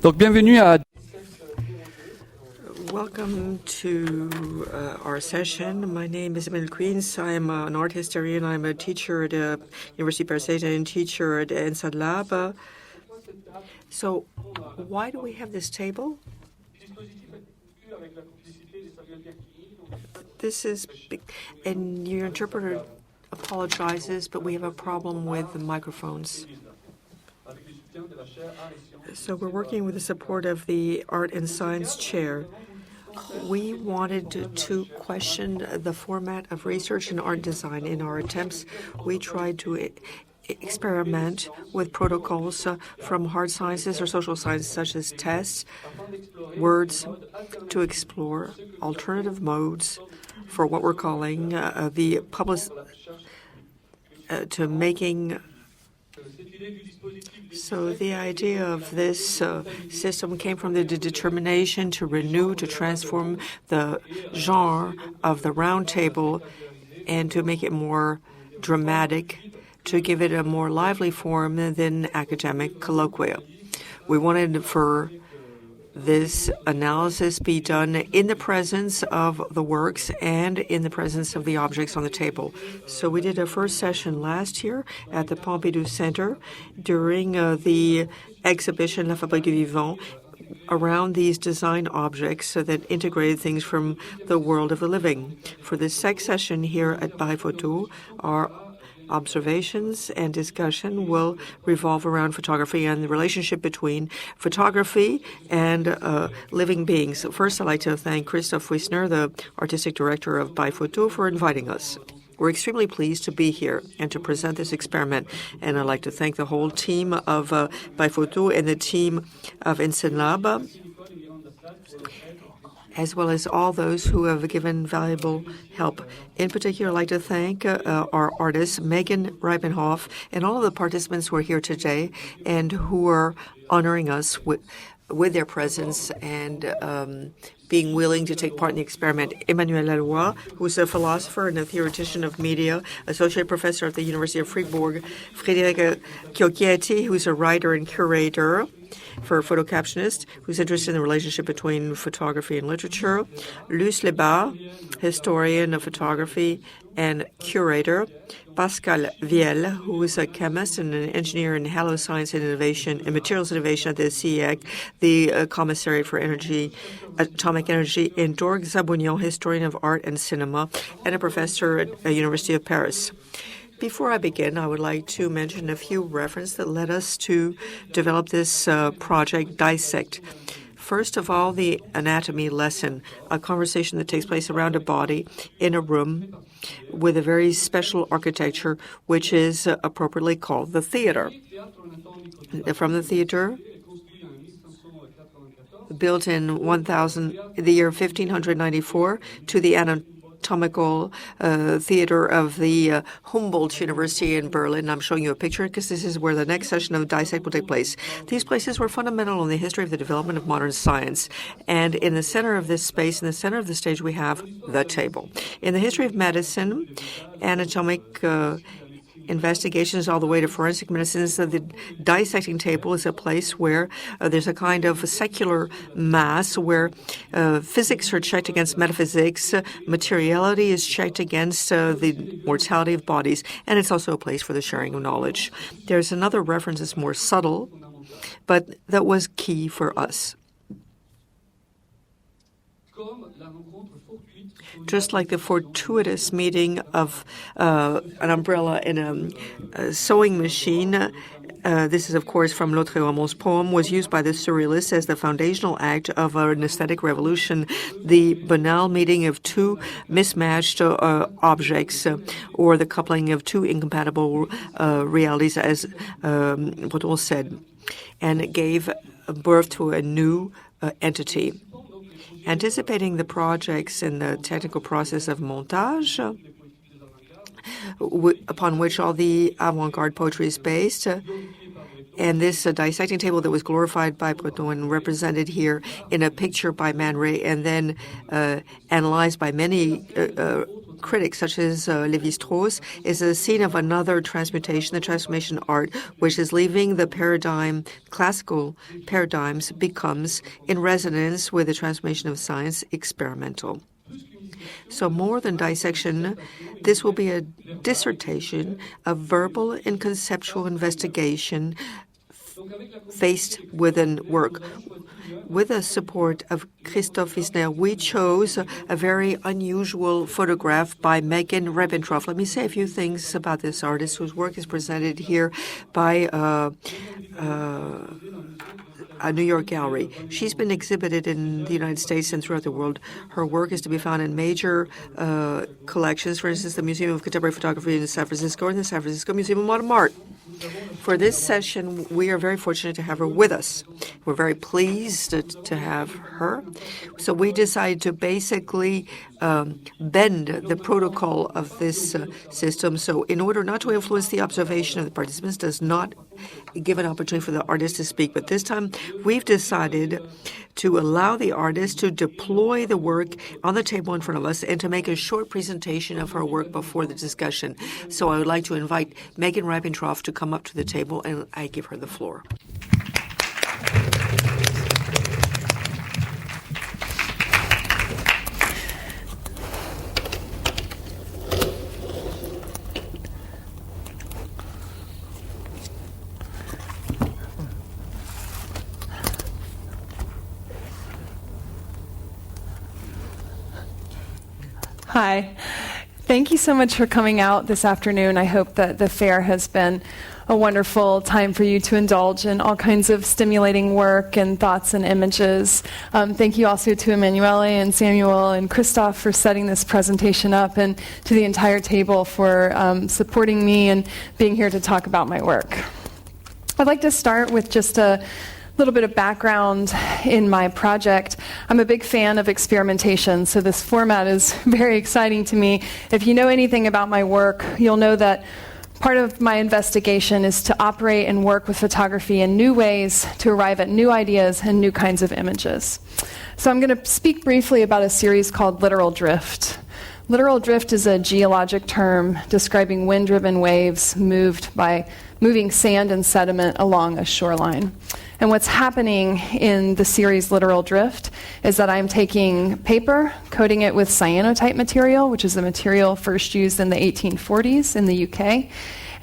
Donc bienvenue à Welcome to our session. My name is Emanuele QUINZ. I'm an art historian. I'm a teacher at University of Paris and teacher at Inside Lab. So why do we have this table? This is, and your interpreter apologizes, but we have a problem with the microphones. So we're working with the support of the Art and Science Chair. We wanted to question the format of research and art design. In our attempts, we tried to experiment with protocols from hard sciences or social sciences, such as tests, words, to explore alternative modes for what we're calling the public, to making. So the idea of this system came from the determination to renew, to transform the genre of the round table and to make it more dramatic, to give it a more lively form than academic colloquia. We wanted for this analysis be done in the presence of the works and in the presence of the objects on the table. So we did a first session last year at the Pompidou Center during the exhibition La Fabrique du Vivant around these design objects that integrated things from the world of the living. For this second session here at Paris Photo, our observations and discussion will revolve around photography and the relationship between photography and living beings. First, I'd like to thank Christophe Wisner, the artistic director of Paris Photo, for inviting us. We're extremely pleased to be here and to present this experiment. And I'd like to thank the whole team of Paris Photo and the team of Lab, as well as all those who have given valuable help. In particular, I'd like to thank our artists, Meghann RIEPENHOFF, and all of the participants who are here today and who are honoring us with their presence and being willing to take part in the experiment. Emmanuel ALLOA, who's a philosopher and a theoretician of media, associate professor at the University of Fribourg. Federica CHIOCCHETTI, who's a writer and curator for photocaptionist, who's interested in the relationship between photography and literature. Luce LEBART, historian of photography and curator. Pascal VIEL, who is a chemist and an engineer in haloscience and innovation and materials innovation at the CIEC, the Commissariat for Energy, Atomic Energy, and Dork ZABUNYAN, historian of art and cinema, and a professor at the University of Paris. Before I begin, I would like to mention a few references that led us to develop this project, Dissect. First of all, the anatomy lesson, a conversation that takes place around a body in a room with a very special architecture, which is appropriately called the theater. From the theater, built in the year 1594, to the anatomical theater of the Humboldt University in Berlin. I'm showing you a picture because this is where the next session of Dissect will take place. These places were fundamental in the history of the development of modern science. And in the center of this space, in the center of the stage, we have the table. In the history of medicine, anatomic investigations all the way to forensic medicine, so the dissecting table is a place where there's a kind of secular mass where physics are checked against metaphysics, materiality is checked against the mortality of bodies, and it's also a place for the sharing of knowledge. There's another reference that's more subtle, but that was key for us. Just like the fortuitous meeting of an umbrella and a sewing machine, this is, of course, from Lautréamont's poem, was used by the Surrealists as the foundational act of an aesthetic revolution. The banal meeting of two mismatched objects, or the coupling of two incompatible realities, as Breton said, and it gave birth to a new entity. Anticipating the projects and the technical process of montage, upon which all the avant-garde poetry is based, and this dissecting table that was glorified by Breton and represented here in a picture by Man Ray, and then analyzed by many critics such as Lévi-Strauss is a scene of another transmutation, the transformation art, which is leaving the classical paradigms, becomes, in resonance with the transformation of science, experimental. So more than dissection, this will be a dissertation of verbal and conceptual investigation faced within work. With the support of Christophe Wisner, we chose a very unusual photograph by Meghann RIEPENHOFF. Let me say a few things about this artist whose work is presented here by a New York gallery. She's been exhibited in the United States and throughout the world. Her work is to be found in major collections, for instance, the Museum of Contemporary Photography in San Francisco and the San Francisco Museum of Modern Art. For this session, we are very fortunate to have her with us. We're very pleased to have her. So we decided to basically bend the protocol of this system. So in order not to influence the observation of the participants, does not give an opportunity for the artist to speak. But this time, we've decided to allow the artist to deploy the work on the table in front of us and to make a short presentation of her work before the discussion. So I would like to invite Meghann RIEPENHOFF to come up to the table, and I give her the floor. Hi. Thank you so much for coming out this afternoon. I hope that the fair has been a wonderful time for you to indulge in all kinds of stimulating work and thoughts and images. Thank you also to Emanuele and Samuel and Christophe for setting this presentation up, and to the entire table for supporting me and being here to talk about my work. I'd like to start with just a little bit of background in my project. I'm a big fan of experimentation, so this format is very exciting to me. If you know anything about my work, you'll know that part of my investigation is to operate and work with photography in new ways to arrive at new ideas and new kinds of images. So I'm going to speak briefly about a series called Literal Drift. Literal drift is a geologic term describing wind-driven waves moving sand and sediment along a shoreline. And what's happening in the series Literal Drift is that I'm taking paper, coating it with cyanotype material, which is a material first used in the 1840s in the UK,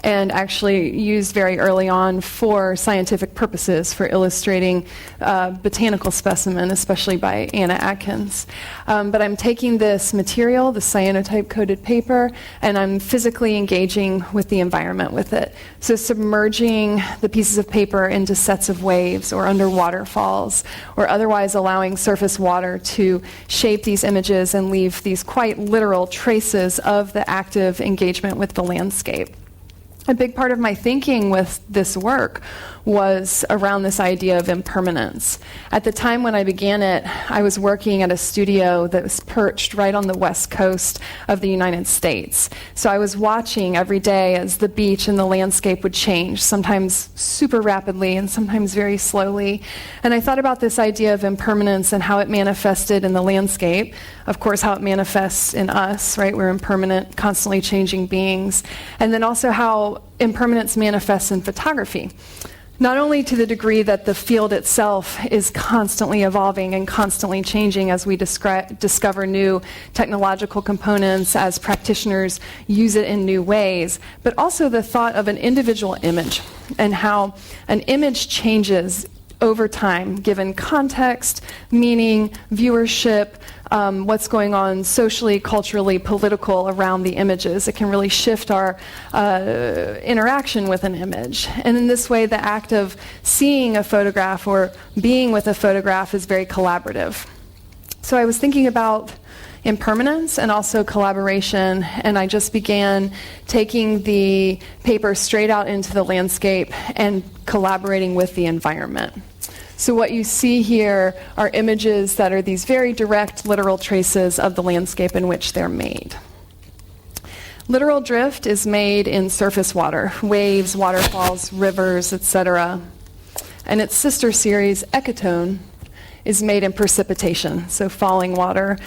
and actually used very early on for scientific purposes, for illustrating botanical specimen, especially by Anna Atkins. But I'm taking this material, the cyanotype-coated paper, and I'm physically engaging with the environment with it. So submerging the pieces of paper into sets of waves or under waterfalls, or otherwise allowing surface water to shape these images and leave these quite literal traces of the active engagement with the landscape. A big part of my thinking with this work was around this idea of impermanence. At the time when I began it, I was working at a studio that was perched right on the west coast of the United States. So I was watching every day as the beach and the landscape would change, sometimes super rapidly and sometimes very slowly. And I thought about this idea of impermanence and how it manifested in the landscape. Of course, how it manifests in us, right? We're impermanent, constantly changing beings. And then also how impermanence manifests in photography. Not only to the degree that the field itself is constantly evolving and constantly changing as we discover new technological components, as practitioners use it in new ways, but also the thought of an individual image and how an image changes over time, given context, meaning, viewership, what's going on socially, culturally, political around the images. It can really shift our interaction with an image. And in this way, the act of seeing a photograph or being with a photograph is very collaborative. So I was thinking about impermanence and also collaboration, and I just began taking the paper straight out into the landscape and collaborating with the environment. So what you see here are images that are these very direct, literal traces of the landscape in which they're made. Literal drift is made in surface water, waves, waterfalls, rivers, etc. And its sister series, Ecotone, is made in precipitation, so falling water,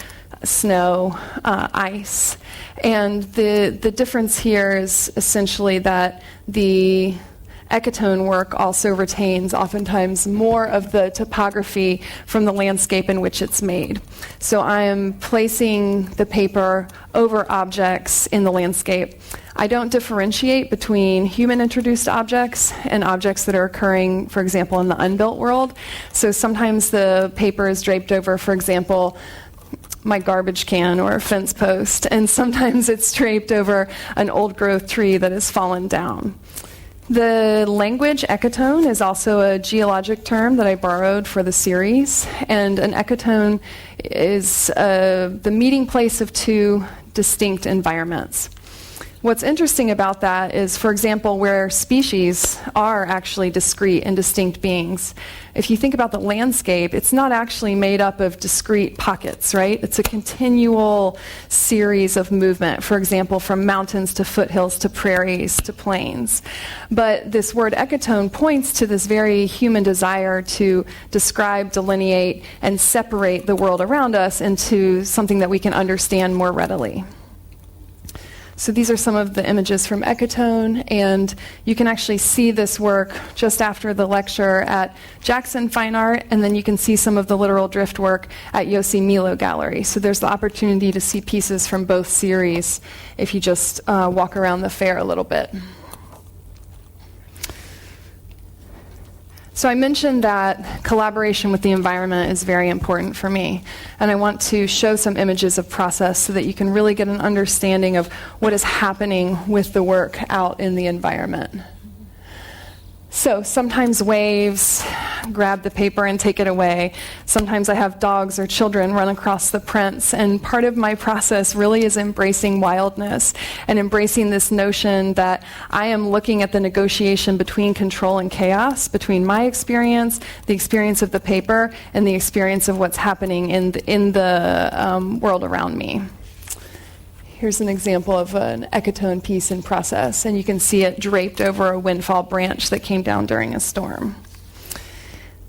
snow, ice. And the difference here is essentially that the ecotone work also retains oftentimes more of the topography from the landscape in which it's made. So I am placing the paper over objects in the landscape. I don't differentiate between human-introduced objects and objects that are occurring, for example, in the unbuilt world. So sometimes the paper is draped over, for example, my garbage can or a fence post, and sometimes it's draped over an old-growth tree that has fallen down. The language ecotone is also a geologic term that I borrowed for the series, and an ecotone is the meeting place of two distinct environments. What's interesting about that is, for example, where species are actually discrete and distinct beings. If you think about the landscape, it's not actually made up of discrete pockets, right? It's a continual series of movement, for example, from mountains to foothills to prairies to plains. But this word ecotone points to this very human desire to describe, delineate, and separate the world around us into something that we can understand more readily. So these are some of the images from Ecotone, and you can actually see this work just after the lecture at Jackson Fine Art, and then you can see some of the literal drift work at Yossi Milo Gallery. So there's the opportunity to see pieces from both series if you just walk around the fair a little bit. So I mentioned that collaboration with the environment is very important for me, and I want to show some images of process so that you can really get an understanding of what is happening with the work out in the environment. So sometimes waves grab the paper and take it away. Sometimes I have dogs or children run across the prints, and part of my process really is embracing wildness and embracing this notion that I am looking at the negotiation between control and chaos, between my experience, the experience of the paper, and the experience of what's happening in the world around me. Here's an example of an ecotone piece in process, and you can see it draped over a windfall branch that came down during a storm.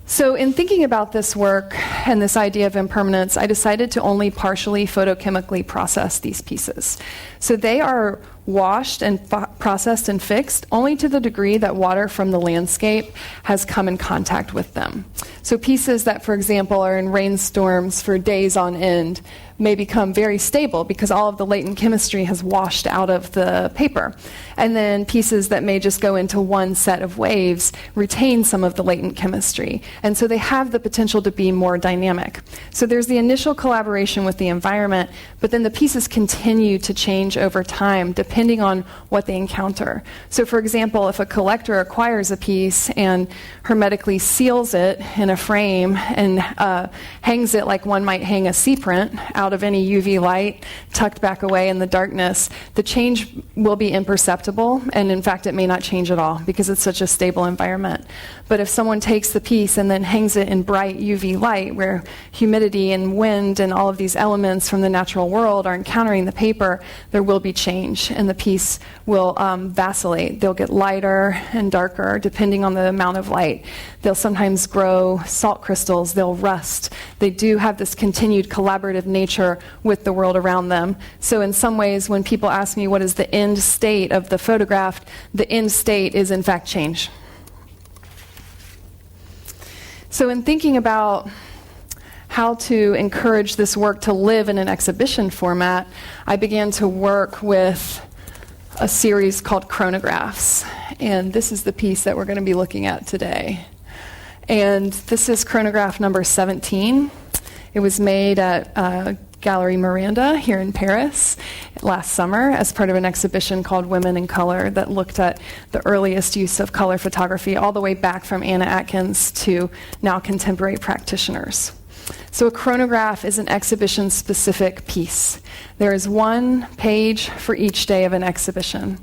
So in thinking about this work and this idea of impermanence, I decided to only partially photochemically process these pieces. So they are washed and processed and fixed only to the degree that water from the landscape has come in contact with them. So pieces that, for example, are in rainstorms for days on end may become very stable because all of the latent chemistry has washed out of the paper. And then pieces that may just go into one set of waves retain some of the latent chemistry. And so they have the potential to be more dynamic. So there's the initial collaboration with the environment, but then the pieces continue to change over time depending on what they encounter. So for example, if a collector acquires a piece and hermetically seals it in a frame and hangs it like one might hang a sea print out of any UV light, tucked back away in the darkness, the change will be imperceptible, and in fact it may not change at all because it's such a stable environment. But if someone takes the piece and then hangs it in bright UV light where humidity and wind and all of these elements from the natural world are encountering the paper, there will be change and the piece will vacillate. They'll get lighter and darker depending on the amount of light. They'll sometimes grow salt crystals, they'll rust. They do have this continued collaborative nature with the world around them. So in some ways, when people ask me what is the end state of the photograph, the end state is in fact change. So in thinking about how to encourage this work to live in an exhibition format, I began to work with a series called chronographs. And this is the piece that we're going to be looking at today. And this is chronograph number 17. It was made at Gallery Miranda here in Paris last summer as part of an exhibition called Women in Color that looked at the earliest use of color photography all the way back from Anna Atkins to now contemporary practitioners. So a chronograph is an exhibition-specific piece. There is one page for each day of an exhibition.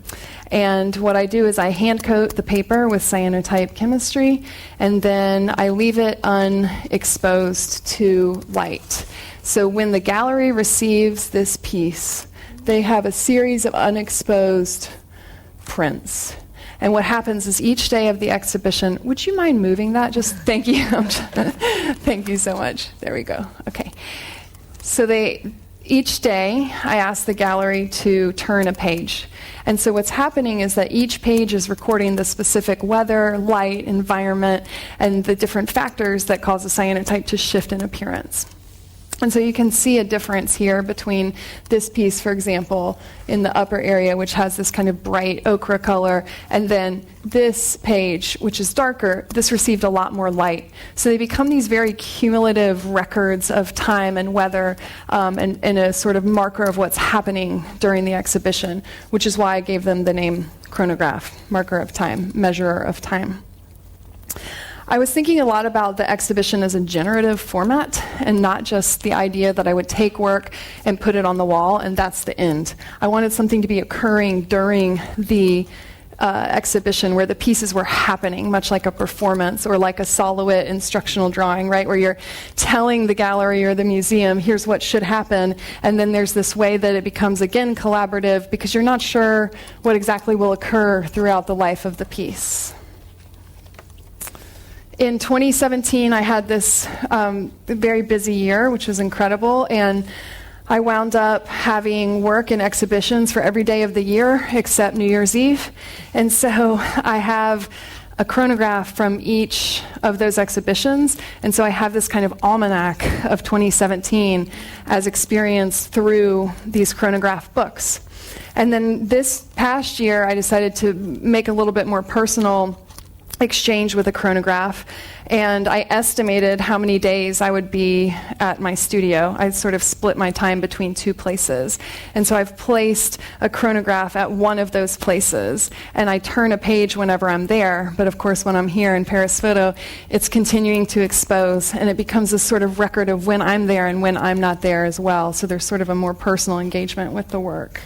And what I do is I hand coat the paper with cyanotype chemistry, and then I leave it unexposed to light. So when the gallery receives this piece, they have a series of unexposed prints. And what happens is each day of the exhibition, would you mind moving that? Just thank you. Thank you so much. There we go. Okay. So each day, I ask the gallery to turn a page. And so what's happening is that each page is recording the specific weather, light, environment, and the different factors that cause a cyanotype to shift in appearance. And so you can see a difference here between this piece, for example, in the upper area, which has this kind of bright ochre color, and then this page, which is darker. This received a lot more light. So they become these very cumulative records of time and weather, and a sort of marker of what's happening during the exhibition, which is why I gave them the name chronograph, marker of time, measurer of time. I was thinking a lot about the exhibition as a generative format and not just the idea that I would take work and put it on the wall and that's the end. I wanted something to be occurring during the exhibition where the pieces were happening, much like a performance or like a Solowit instructional drawing, right, where you're telling the gallery or the museum, here's what should happen, and then there's this way that it becomes, again, collaborative because you're not sure what exactly will occur throughout the life of the piece. In 2017, I had this very busy year, which was incredible, and I wound up having work and exhibitions for every day of the year except New Year's Eve. And so I have a chronograph from each of those exhibitions, and so I have this kind of almanac of 2017 as experienced through these chronograph books. And then this past year, I decided to make a little bit more personal exchange with a chronograph, and I estimated how many days I would be at my studio. I sort of split my time between two places, and so I've placed a chronograph at one of those places, and I turn a page whenever I'm there, but of course when I'm here in Paris Photo, it's continuing to expose, and it becomes a sort of record of when I'm there and when I'm not there as well, so there's sort of a more personal engagement with the work.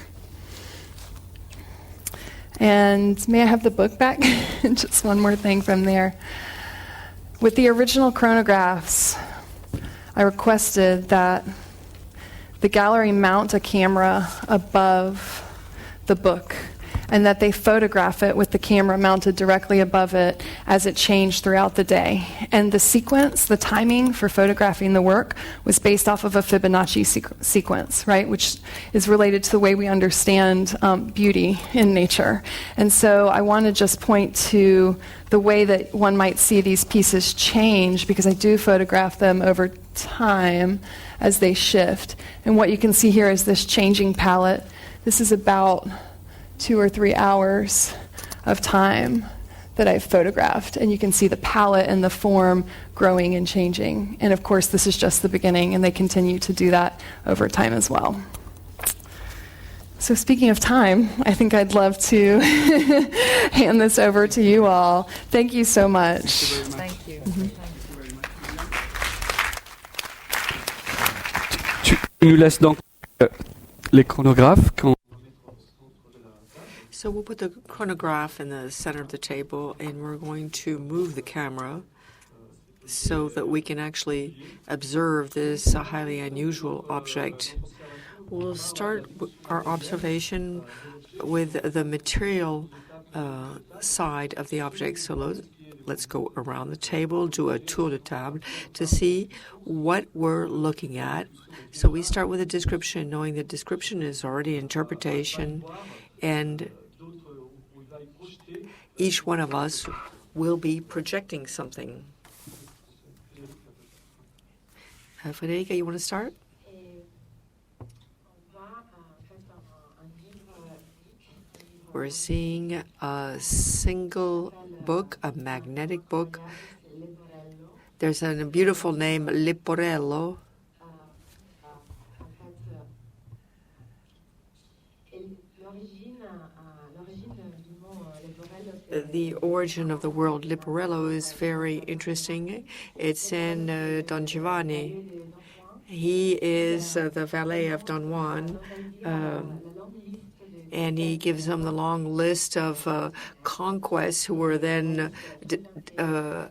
And may I have the book back? Just one more thing from there. With the original chronographs, I requested that the gallery mount a camera above the book and that they photograph it with the camera mounted directly above it as it changed throughout the day. And the sequence, the timing for photographing the work was based off of a Fibonacci sequence, right, which is related to the way we understand beauty in nature. And so I want to just point to the way that one might see these pieces change, because I do photograph them over time as they shift. And what you can see here is this changing palette. This is about 2 or 3 hours of time that I've photographed, and you can see the palette and the form growing and changing. And of course, this is just the beginning, and they continue to do that over time as well. So speaking of time, I think I'd love to hand this over to you all. Thank you so much. Thank you. Tu nous laisses donc les chronographes quand. So we'll put the chronograph in the center of the table, and we're going to move the camera so that we can actually observe this highly unusual object. We'll start our observation with the material side of the object. So let's go around the table, do a tour de table to see what we're looking at. So we start with a description, knowing that description is already interpretation, and each one of us will be projecting something. Federica, you want to start? We're seeing a single book, a magnetic book. There's a beautiful name, Leporello. The origin of the word Leporello is very interesting. It's in Don Giovanni. He is the valet of Don Juan, and he gives him the long list of conquests who were then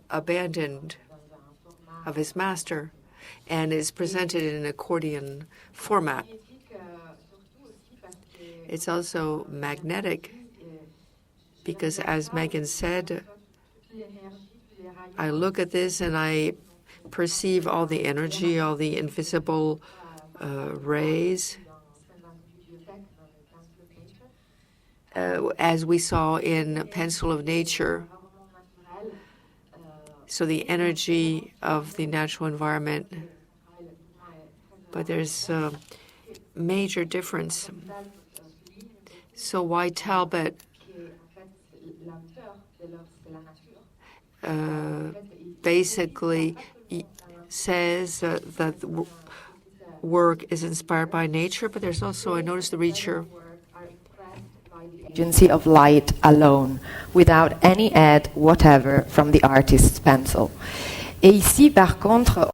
abandoned of his master, and is presented in an accordion format. It's also magnetic, because as Meghann said, I look at this and I perceive all the energy, all the invisible rays, as we saw in Pencil of Nature. So the energy of the natural environment, but there's a major difference. So why Talbot basically says that work is inspired by nature, but there's also, I noticed the reader, agency of light alone, without any aid whatever from the artist's pencil. Et ici, par contre,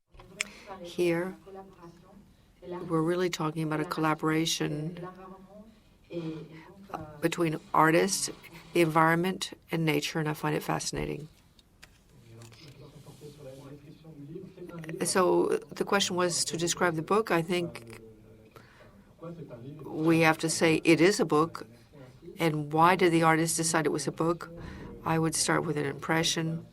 here we're really talking about a collaboration between artists, the environment, and nature, and I find it fascinating. So the question was to describe the book. I think we have to say it is a book. And why did the artist decide it was a book? I would start with an impression,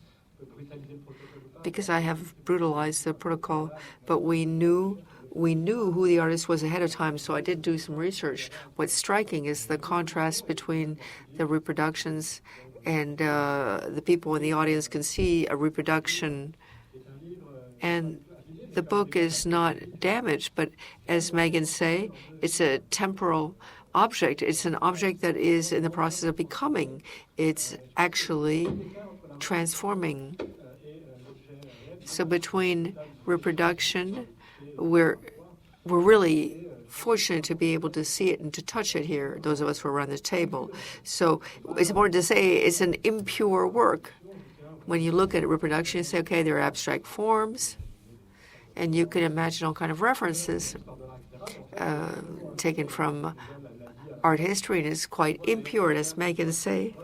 because I have brutalized the protocol, but we knew who the artist was ahead of time, so I did do some research. What's striking is the contrast between the reproductions, and the people in the audience can see a reproduction. And the book is not damaged, but as Meghann say, it's a temporal object. It's an object that is in the process of becoming. It's actually transforming. So between reproduction, we're really fortunate to be able to see it and to touch it here, those of us who are around the table. So it's important to say it's an impure work. When you look at reproduction, you say, okay, there are abstract forms, and you can imagine all kinds of references taken from art history, and it's quite impure, as Meghann say.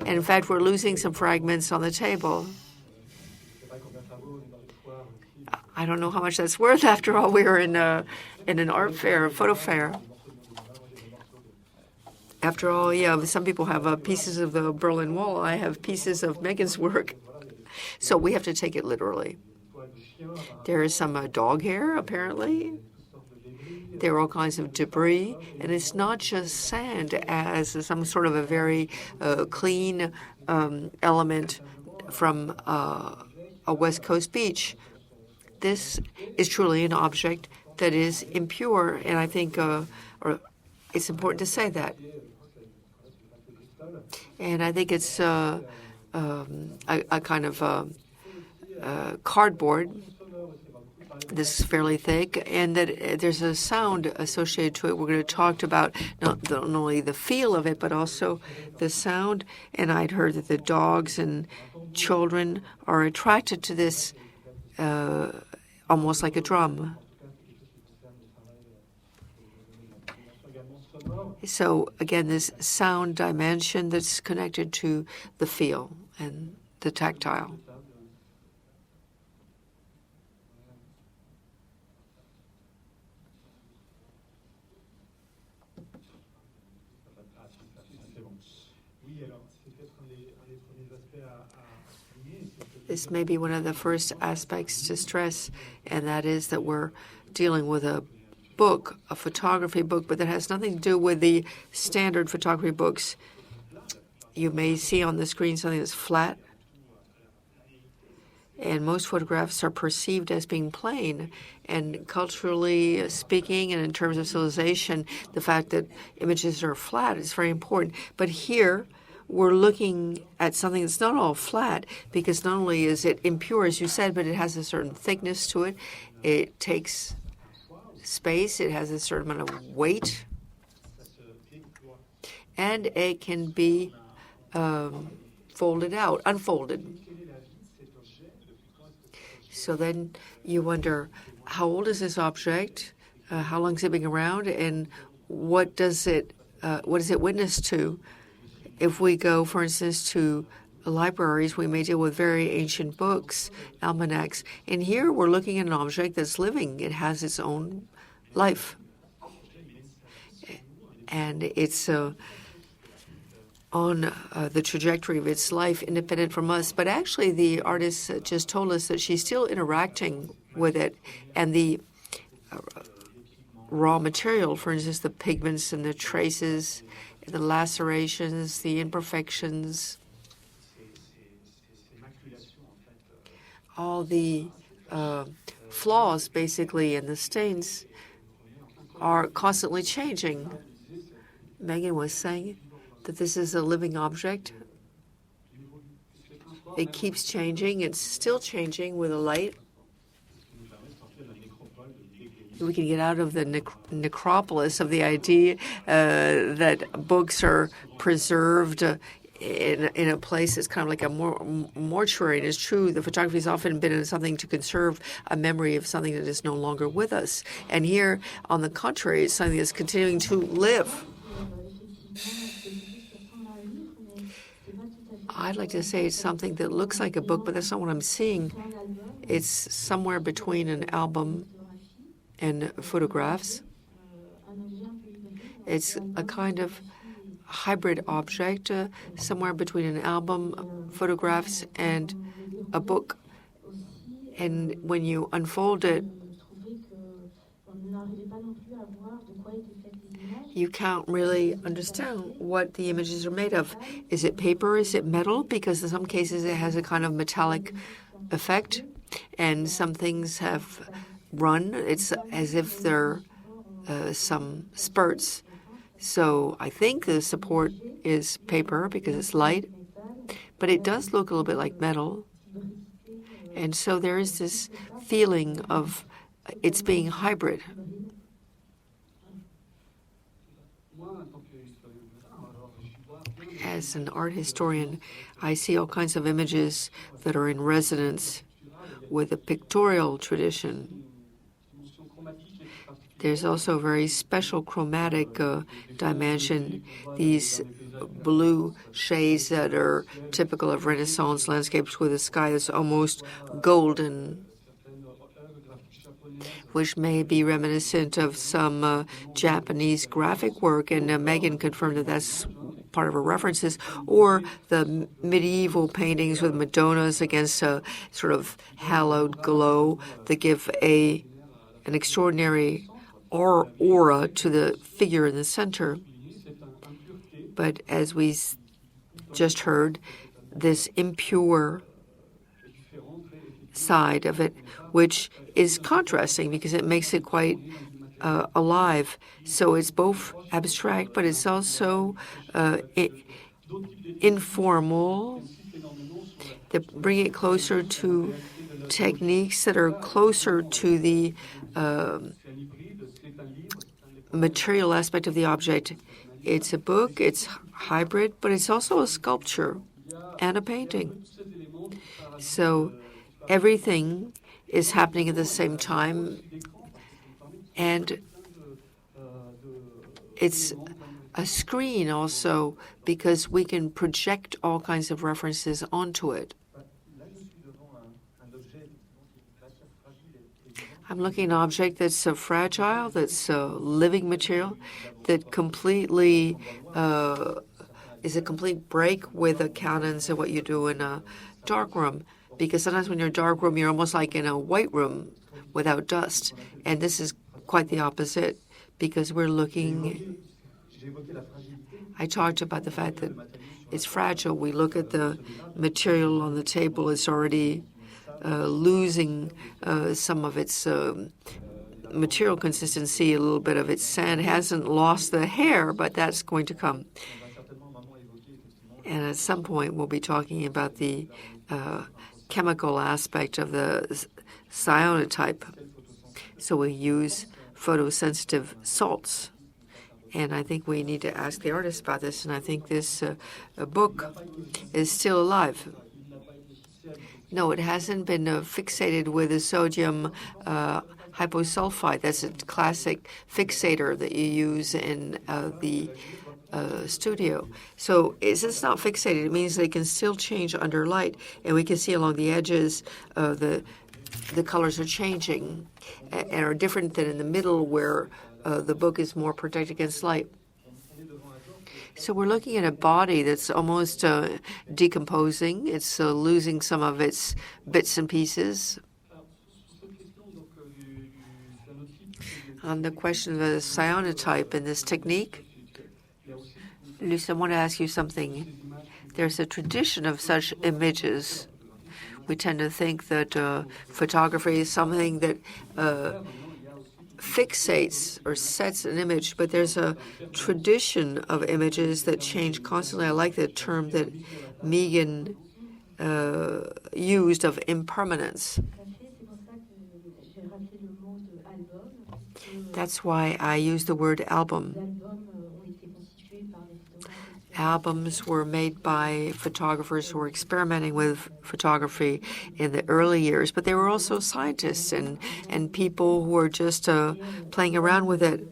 And in fact, we're losing some fragments on the table. I don't know how much that's worth. After all, we were in an art fair, a photo fair. After all, yeah, some people have pieces of the Berlin Wall. I have pieces of Meghann's work. So we have to take it literally. There is some dog hair, apparently. There are all kinds of debris. And it's not just sand as some sort of a very clean element from a West Coast beach. This is truly an object that is impure, and I think it's important to say that. And I think it's a kind of cardboard. This is fairly thick, and that there's a sound associated to it. We're going to talk about not only the feel of it, but also the sound. And I'd heard that the dogs and children are attracted to this almost like a drum. So again, this sound dimension that's connected to the feel and the tactile. This may be one of the first aspects to stress, and that is that we're dealing with a book, a photography book, but that has nothing to do with the standard photography books. You may see on the screen something that's flat, and most photographs are perceived as being plain. And culturally speaking, and in terms of civilization, the fact that images are flat is very important. But here, we're looking at something that's not all flat, because not only is it impure, as you said, but it has a certain thickness to it. It takes space. It has a certain amount of weight. And it can be folded out, unfolded. So then you wonder, how old is this object? How long has it been around? And what does it witness to? If we go, for instance, to libraries, we may deal with very ancient books, almanacs. And here we're looking at an object that's living. It has its own life. And it's on the trajectory of its life, independent from us. But actually, the artist just told us that she's still interacting with it. And the raw material, for instance, the pigments and the traces, the lacerations, the imperfections, all the flaws, basically, and the stains are constantly changing. Meghann was saying that this is a living object. It keeps changing. It's still changing with the light. We can get out of the necropolis of the idea that books are preserved in a place that's kind of like a mortuary. And it's true, the photography has often been in something to conserve a memory of something that is no longer with us. And here, on the contrary, it's something that's continuing to live. I'd like to say it's something that looks like a book, but that's not what I'm seeing. It's somewhere between an album and photographs. It's a kind of hybrid object, somewhere between an album, photographs, and a book. And when you unfold it, you can't really understand what the images are made of. Is it paper? Is it metal? Because in some cases it has a kind of metallic effect, and some things have run. It's as if they're some spurts. So I think the support is paper because it's light, but it does look a little bit like metal. And so there is this feeling of it's being hybrid. As an art historian, I see all kinds of images that are in resonance with a pictorial tradition. There's also a very special chromatic dimension, these blue shades that are typical of Renaissance landscapes with a sky that's almost golden, which may be reminiscent of some Japanese graphic work, and Meghann confirmed that that's part of her references, or the medieval paintings with Madonnas against a sort of hallowed glow that give an extraordinary aura to the figure in the center. But as we just heard, this impure side of it, which is contrasting because it makes it quite alive. So it's both abstract, but it's also informal, that bring it closer to techniques that are closer to the material aspect of the object. It's a book, it's hybrid, but it's also a sculpture and a painting. So everything is happening at the same time, and it's a screen also because we can project all kinds of references onto it. I'm looking at an object that's fragile, that's living material, that completely is a complete break with the canons of what you do in a dark room. Because sometimes when you're in a dark room, you're almost like in a white room without dust. And this is quite the opposite, because we're looking. I talked about the fact that it's fragile. We look at the material on the table, it's already losing some of its material consistency, a little bit of its sand. It hasn't lost the hair, but that's going to come. And at some point, we'll be talking about the chemical aspect of the cyanotype. So we use photosensitive salts. And I think we need to ask the artist about this. And I think this book is still alive. No, it hasn't been fixated with a sodium hyposulfite. That's a classic fixator that you use in the studio. So it's not fixated. It means they can still change under light, and we can see along the edges the colors are changing and are different than in the middle where the book is more protected against light. So we're looking at a body that's almost decomposing. It's losing some of its bits and pieces. On the question of a cyanotype in this technique, Luce, I want to ask you something. There's a tradition of such images. We tend to think that photography is something that fixates or sets an image, but there's a tradition of images that change constantly. I like the term that Meghann used of impermanence. That's why I use the word album. Albums were made by photographers who were experimenting with photography in the early years, but they were also scientists and people who were just playing around with it.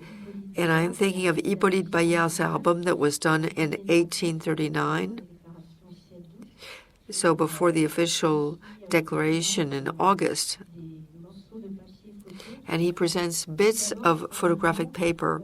And I'm thinking of Hippolyte Bayard's album that was done in 1839, so before the official declaration in August. And he presents bits of photographic paper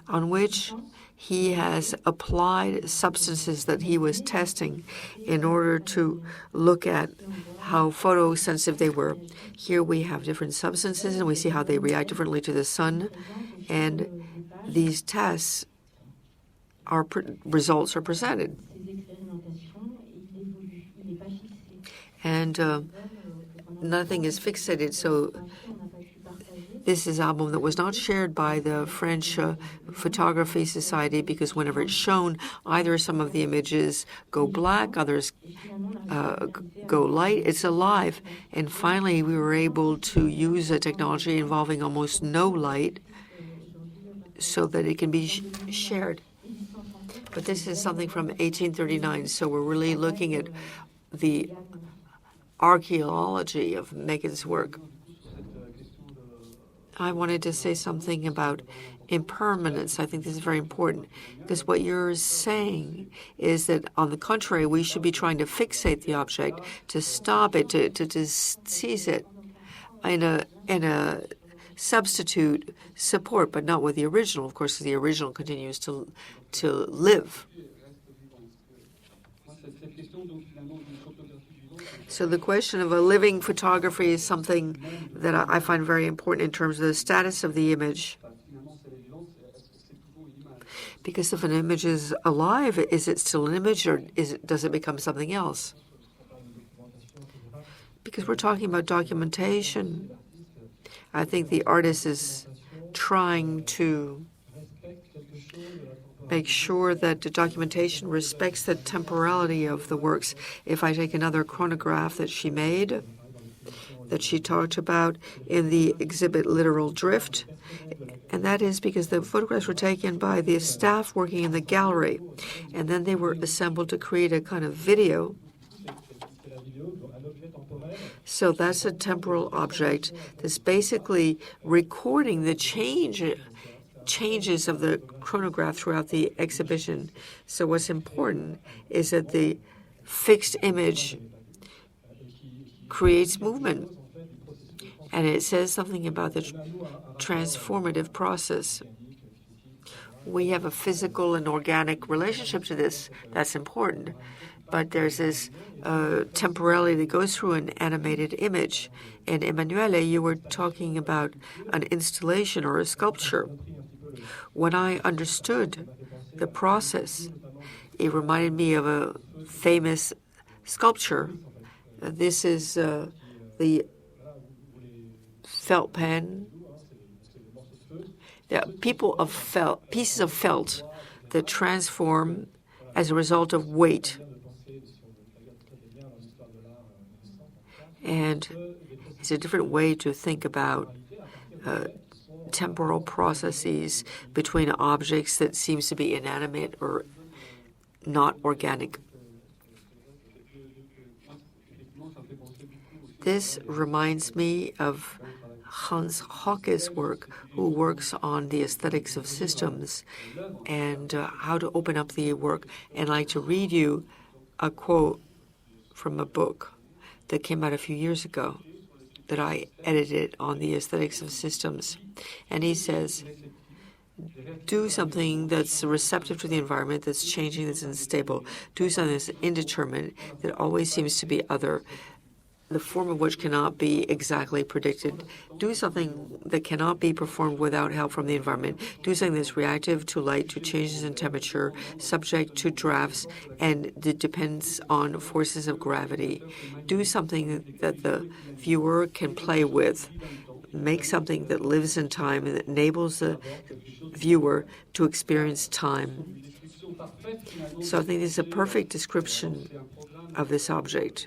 on which he has applied substances that he was testing in order to look at how photosensitive they were. Here we have different substances, and we see how they react differently to the sun. And these tests results are presented. And nothing is fixated, so this is an album that was not shared by the French Photography Society, because whenever it's shown, either some of the images go black, others go light. It's alive. And finally, we were able to use a technology involving almost no light so that it can be shared. But this is something from 1839, so we're really looking at the archaeology of Meghann's work. I wanted to say something about impermanence. I think this is very important, because what you're saying is that, on the contrary, we should be trying to fixate the object, to stop it, to seize it in a substitute support, but not with the original, of course, because the original continues to live. So the question of a living photography is something that I find very important in terms of the status of the image. Because if an image is alive, is it still an image, or does it become something else? Because we're talking about documentation. I think the artist is trying to make sure that the documentation respects the temporality of the works. If I take another chronograph that she made, that she talked about in the exhibit Literal Drift, and that is because the photographs were taken by the staff working in the gallery, and then they were assembled to create a kind of video. So that's a temporal object that's basically recording the changes of the chronograph throughout the exhibition. So what's important is that the fixed image creates movement, and it says something about the transformative process. We have a physical and organic relationship to this. That's important. But there's this temporality that goes through an animated image. And Emanuele, you were talking about an installation or a sculpture. When I understood the process, it reminded me of a famous sculpture. This is the felt pen. There are pieces of felt that transform as a result of weight. And it's a different way to think about temporal processes between objects that seems to be inanimate or not organic. This reminds me of Hans Hocke's work, who works on the aesthetics of systems and how to open up the work. And I'd like to read you a quote from a book that came out a few years ago that I edited on the aesthetics of systems. And he says, do something that's receptive to the environment, that's changing, that's unstable. Do something that's indeterminate, that always seems to be other. the form of which cannot be exactly predicted. Do something that cannot be performed without help from the environment. Do something that's reactive to light, to changes in temperature, subject to drafts, and that depends on forces of gravity. Do something that the viewer can play with. Make something that lives in time and that enables the viewer to experience time. So I think this is a perfect description of this object.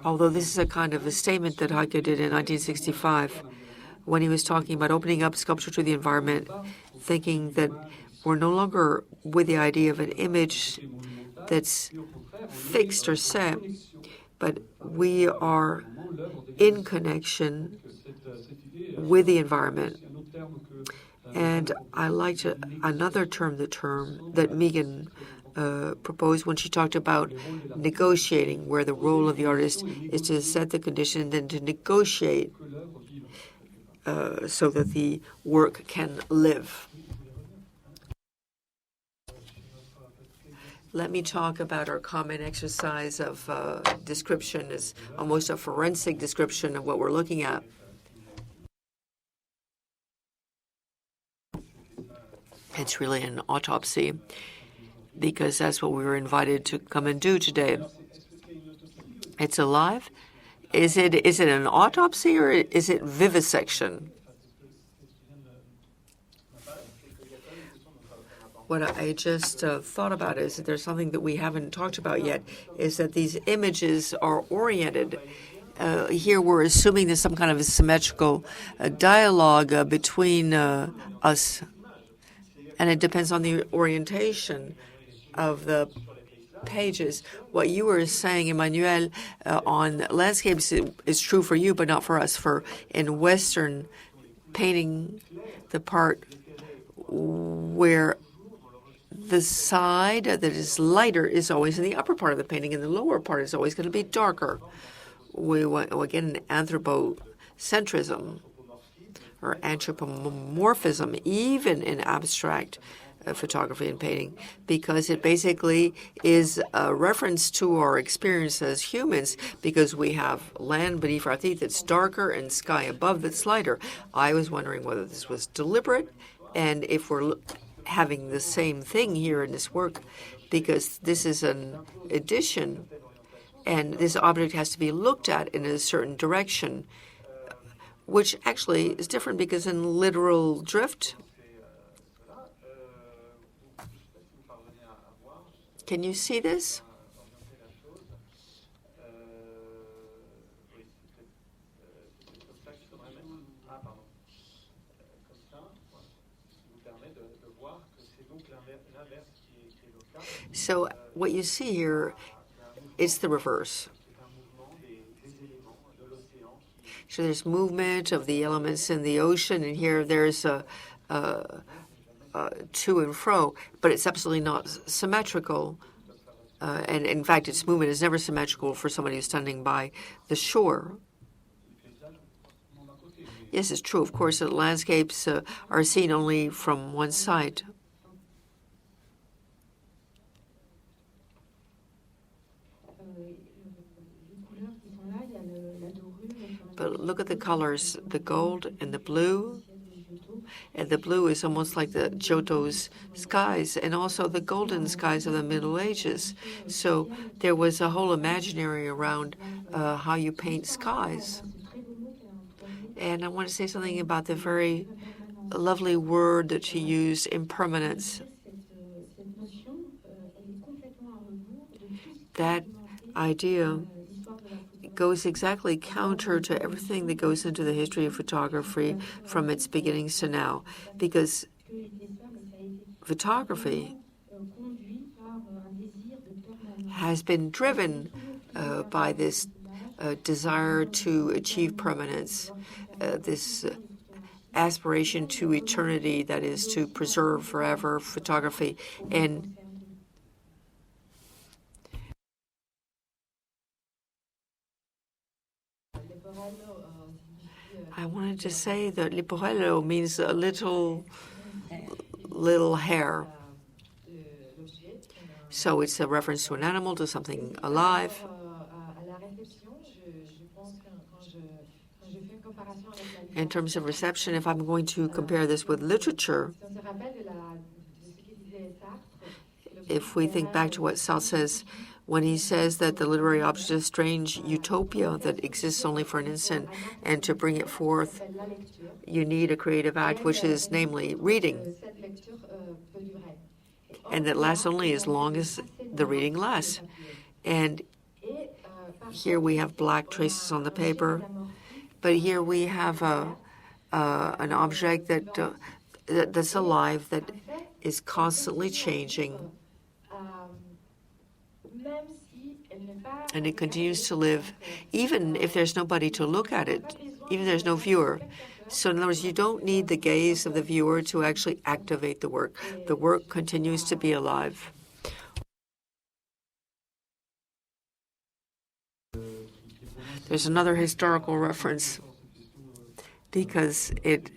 Although this is a kind of a statement that Heike did in 1965 when he was talking about opening up sculpture to the environment, thinking that we're no longer with the idea of an image that's fixed or set, but we are in connection with the environment. And I liked another term, the term that Meghann proposed when she talked about negotiating, where the role of the artist is to set the condition and to negotiate so that the work can live. Let me talk about our common exercise of description. It's almost a forensic description of what we're looking at. It's really an autopsy, because that's what we were invited to come and do today. It's alive. Is it an autopsy or is it vivisection? What I just thought about is that there's something that we haven't talked about yet, is that these images are oriented. Here we're assuming there's some kind of a symmetrical dialogue between us, and it depends on the orientation of the pages. What you were saying, Emmanuel, on landscapes is true for you, but not for us. For in Western painting, the part where the side that is lighter is always in the upper part of the painting, and the lower part is always going to be darker. We want, again, anthropocentrism or anthropomorphism, even in abstract photography and painting, because it basically is a reference to our experience as humans, because we have land beneath our feet that's darker and sky above that's lighter. I was wondering whether this was deliberate, and if we're having the same thing here in this work, because this is an addition, and this object has to be looked at in a certain direction, which actually is different, because in literal drift, can you see this? So what you see here is the reverse. So there's movement of the elements in the ocean, and here there's a to and fro, but it's absolutely not symmetrical. And in fact, its movement is never symmetrical for somebody who's standing by the shore. Yes, it's true, of course, that landscapes are seen only from one side. But look at the colors, the gold and the blue. And the blue is almost like the Giotto's skies, and also the golden skies of the Middle Ages. So there was a whole imaginary around how you paint skies. And I want to say something about the very lovely word that she used, impermanence. That idea goes exactly counter to everything that goes into the history of photography from its beginnings to now, because photography has been driven by this desire to achieve permanence, this aspiration to eternity, that is to preserve forever photography. And I wanted to say that leporello means a little hair. So it's a reference to an animal, to something alive. In terms of reception, if I'm going to compare this with literature, if we think back to what Sartre says when he says that the literary object is a strange utopia that exists only for an instant, and to bring it forth, you need a creative act, which is namely reading, and that lasts only as long as the reading lasts. And here we have black traces on the paper, but here we have an object that's alive, that is constantly changing, and it continues to live, even if there's nobody to look at it, even if there's no viewer. So in other words, you don't need the gaze of the viewer to actually activate the work. The work continues to be alive. There's another historical reference, because it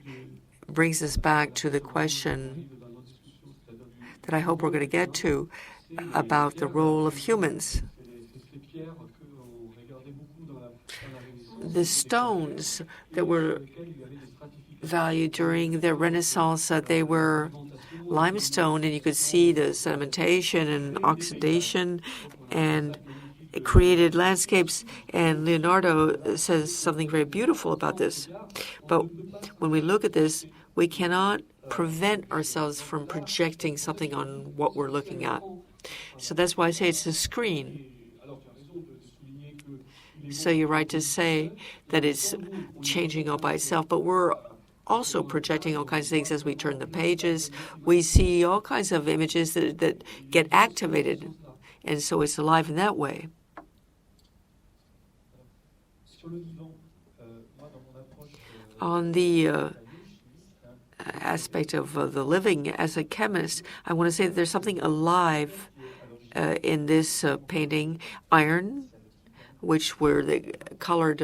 brings us back to the question that I hope we're going to get to about the role of humans. The stones that were valued during the Renaissance, they were limestone, and you could see the sedimentation and oxidation, and it created landscapes. And Leonardo says something very beautiful about this. But when we look at this, we cannot prevent ourselves from projecting something on what we're looking at. So that's why I say it's a screen. So you're right to say that it's changing all by itself, but we're also projecting all kinds of things as we turn the pages. We see all kinds of images that get activated, and so it's alive in that way. On the aspect of the living, as a chemist, I want to say that there's something alive in this painting. Iron, which were the colored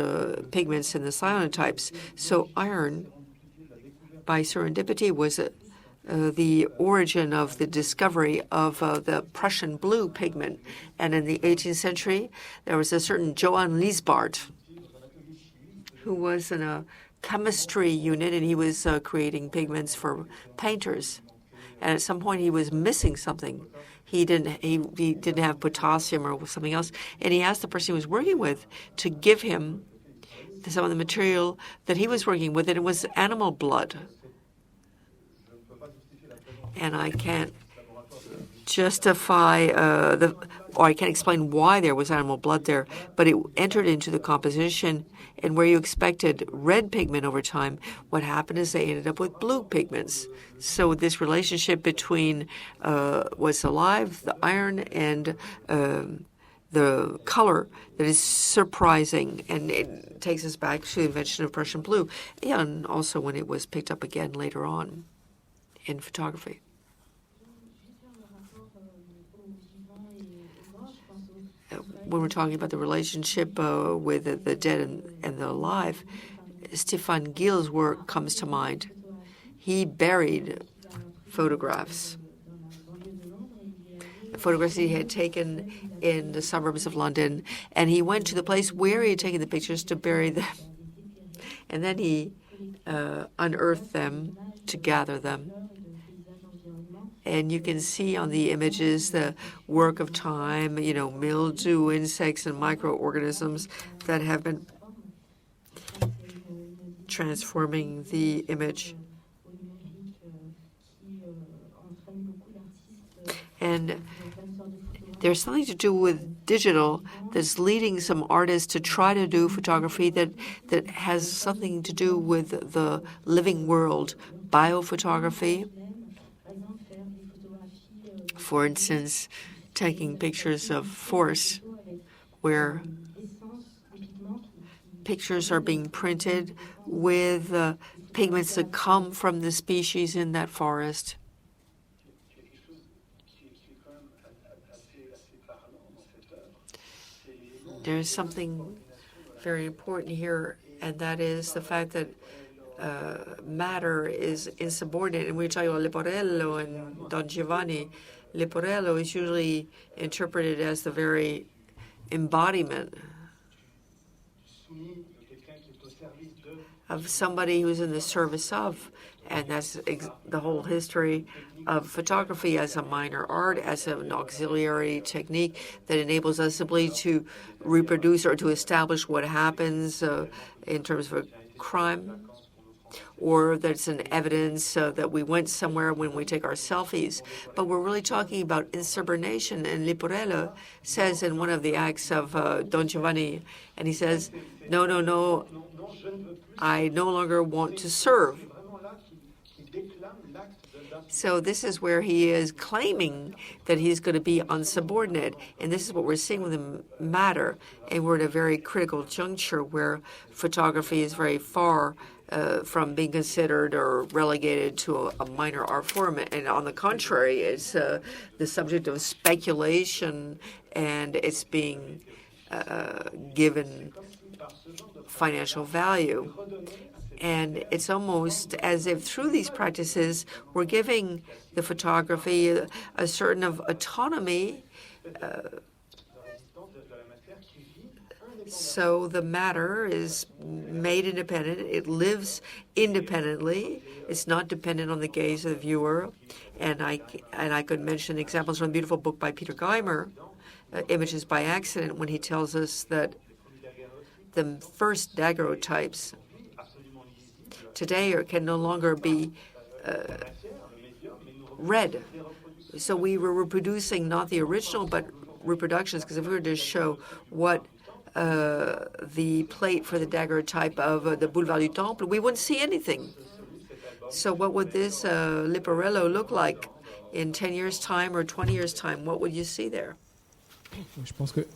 pigments in the cyanotypes. So iron, by serendipity, was the origin of the discovery of the Prussian blue pigment. And in the 18th century, there was a certain Johann Liesbart, who was in a chemistry unit, and he was creating pigments for painters. And at some point, he was missing something. He didn't have potassium or something else, and he asked the person he was working with to give him some of the material that he was working with, and it was animal blood. And I can't justify or I can't explain why there was animal blood there, but it entered into the composition, and where you expected red pigment over time, what happened is they ended up with blue pigments. So this relationship between what's alive, the iron, and the color, that is surprising, and it takes us back to the invention of Prussian blue, and also when it was picked up again later on in photography. When we're talking about the relationship with the dead and the alive, Stéphane Gill's work comes to mind. He buried photographs. Photographs he had taken in the suburbs of London, and he went to the place where he had taken the pictures to bury them. And then he unearthed them to gather them. And you can see on the images the work of time, mildew, insects, and microorganisms that have been transforming the image. And there's something to do with digital that's leading some artists to try to do photography that has something to do with the living world. Biophotography, for instance, taking pictures of forests where pictures are being printed with pigments that come from the species in that forest. There's something very important here, and that is the fact that matter is insubordinate. And we're talking about Leporello and Don Giovanni. Leporello is usually interpreted as the very embodiment of somebody who's in the service of, and that's the whole history of photography as a minor art, as an auxiliary technique that enables us simply to reproduce or to establish what happens in terms of a crime, or that's an evidence that we went somewhere when we take our selfies. But we're really talking about insubordination, and Leporello says in one of the acts of Don Giovanni, and he says, no, no, no, I no longer want to serve. So this is where he is claiming that he's going to be unsubordinate, and this is what we're seeing with the matter. And we're at a very critical juncture where photography is very far from being considered or relegated to a minor art form, and on the contrary, it's the subject of speculation, and it's being given financial value. And it's almost as if through these practices, we're giving the photography a certain of autonomy. So the matter is made independent. It lives independently. It's not dependent on the gaze of the viewer. And I could mention examples from a beautiful book by Peter Geimer, Images by Accident, when he tells us that the first daguerreotypes today can no longer be read. So we were reproducing not the original, but reproductions, because if we were to show what the plate for the daguerreotype of the Boulevard du Temple, we wouldn't see anything. So what would this Leporello look like in 10 years' time or 20 years' time? What would you see there? Je pense que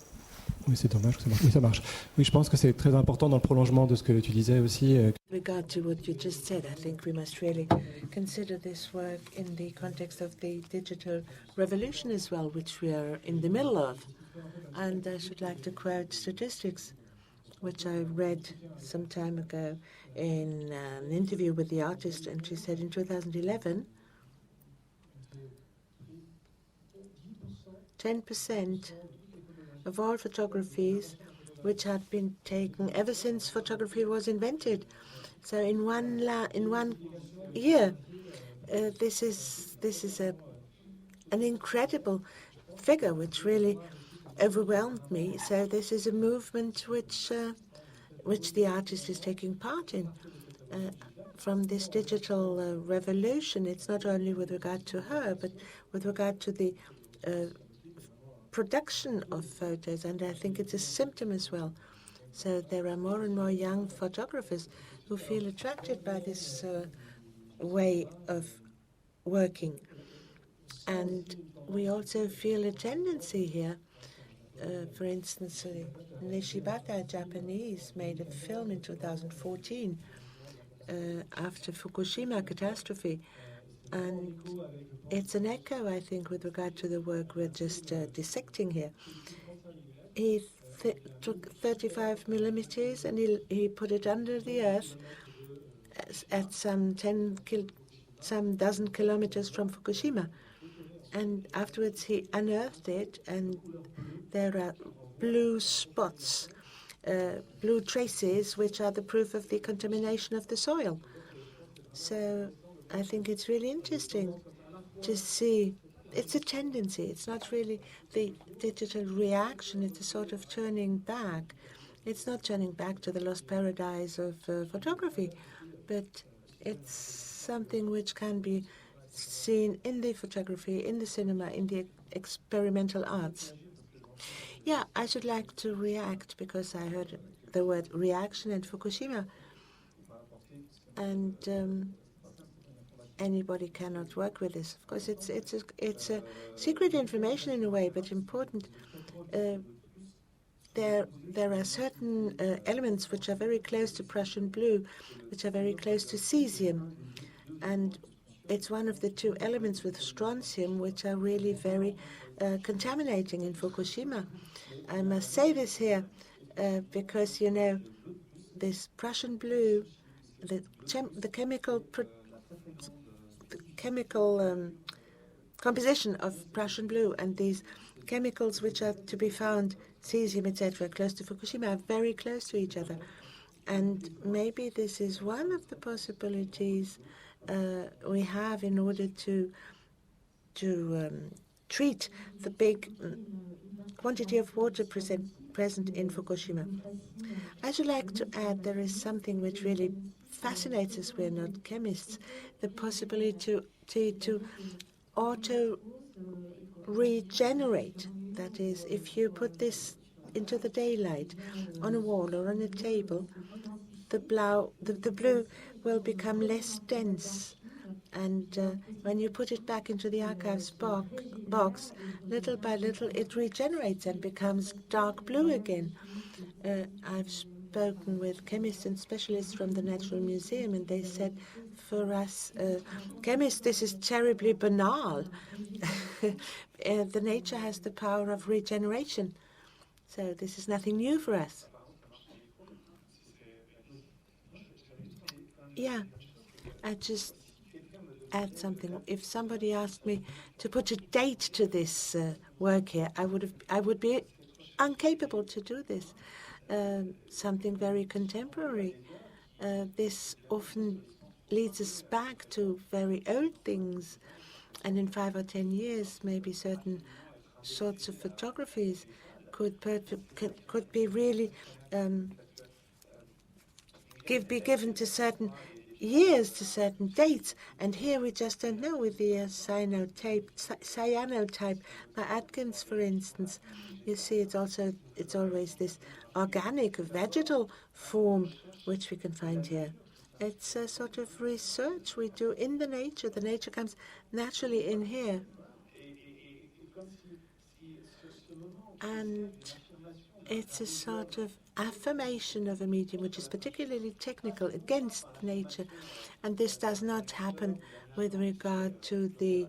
oui, c'est dommage que ça marche. Oui, ça marche. Oui, je pense que c'est très important dans le prolongement de ce que tu disais aussi. Regard to what you just said, I think we must really consider this work in the context of the digital revolution as well, which we are in the middle of. And I should like to quote statistics, which I read some time ago in an interview with the artist, and she said in 2011, 10% of all photographies which had been taken ever since photography was invented. So in one year, this is an incredible figure which really overwhelmed me. So this is a movement which the artist is taking part in. From this digital revolution, it's not only with regard to her, but with regard to the production of photos, and I think it's a symptom as well. So there are more and more young photographers who feel attracted by this way of working. And we also feel a tendency here. For instance, Nishibata, Japanese, made a film in 2014 after Fukushima catastrophe. And it's an echo, I think, with regard to the work we're just dissecting here. He took 35 millimeters and he put it under the earth at some dozen kilometers from Fukushima. And afterwards he unearthed it, and there are blue spots, blue traces, which are the proof of the contamination of the soil. So I think it's really interesting to see. It's a tendency. It's not really the digital reaction. It's a sort of turning back. It's not turning back to the lost paradise of photography, but it's something which can be seen in the photography, in the cinema, in the experimental arts. Yeah, I should like to react because I heard the word reaction and Fukushima. And anybody cannot work with this. Of course, it's a secret information in a way, but important. There are certain elements which are very close to Prussian blue, which are very close to cesium, and it's one of the two elements with strontium which are really very contaminating in Fukushima. I must say this here because, you know, this Prussian blue, the chemical composition of Prussian blue, and these chemicals which are to be found, cesium, etc., close to Fukushima, are very close to each other. And maybe this is one of the possibilities we have in order to treat the big quantity of water present in Fukushima. I should like to add there is something which really fascinates us. We're not chemists. The possibility to auto-regenerate. That is, if you put this into the daylight on a wall or on a table, the blue will become less dense. And when you put it back into the archives box, little by little it regenerates and becomes dark blue again. I've spoken with chemists and specialists from the Natural Museum, and they said, for us chemists, this is terribly banal. The nature has the power of regeneration, so this is nothing new for us. Yeah, I just add something. If somebody asked me to put a date to this work here, I would be incapable to do this. Something very contemporary. This often leads us back to very old things, and in 5 or 10 years, maybe certain sorts of photographies could be really be given to certain years, to certain dates, and here we just don't know with the cyanotype by Atkins, for instance. You see, it's always this organic vegetal form which we can find here. It's a sort of research we do in the nature. The nature comes naturally in here. And it's a sort of affirmation of a medium which is particularly technical against nature. And this does not happen with regard to the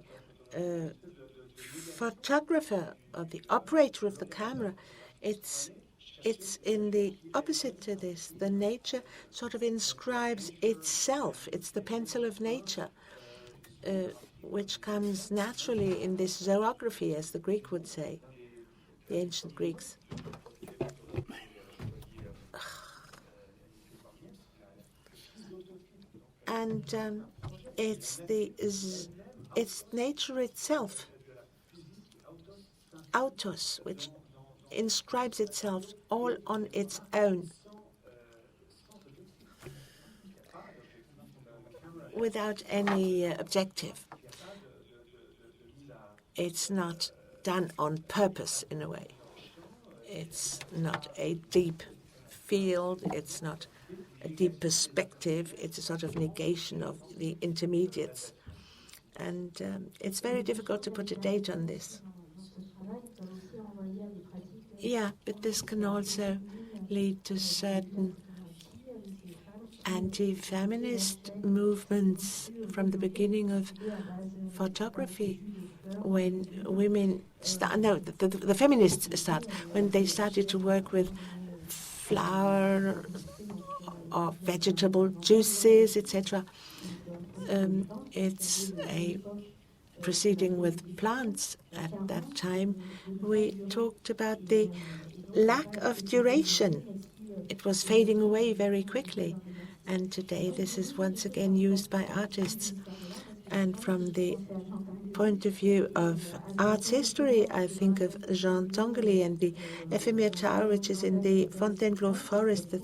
photographer or the operator of the camera. It's in the opposite to this. The nature sort of inscribes itself. It's the pencil of nature, which comes naturally in this zoography, as the Greek would say, the ancient Greeks. And it's nature itself, autos, which inscribes itself all on its own, without any objective. It's not done on purpose, in a way. It's not a deep field. It's not a deep perspective. It's a sort of negation of the intermediates. And it's very difficult to put a date on this. Yeah, but this can also lead to certain anti-feminist movements from the beginning of photography, when women the feminists start, when they started to work with flower or vegetable juices, etc. It's a proceeding with plants. At that time, we talked about the lack of duration. It was fading away very quickly. And today, this is once again used by artists. And from the point of view of arts history, I think of Jean Tinguely and the ephemere tower, which is in the Fontainebleau forest, the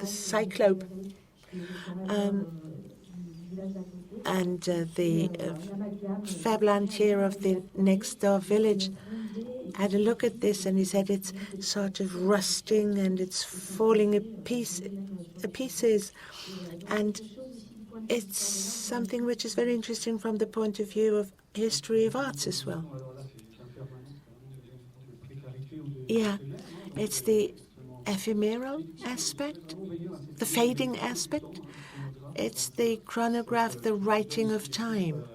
cyclope. And the Fabliantier of the next door village had a look at this, and he said it's sort of rusting and it's falling to pieces. And it's something which is very interesting from the point of view of history of arts as well. Yeah, it's the ephemeral aspect, the fading aspect. It's the chronograph, the writing of time.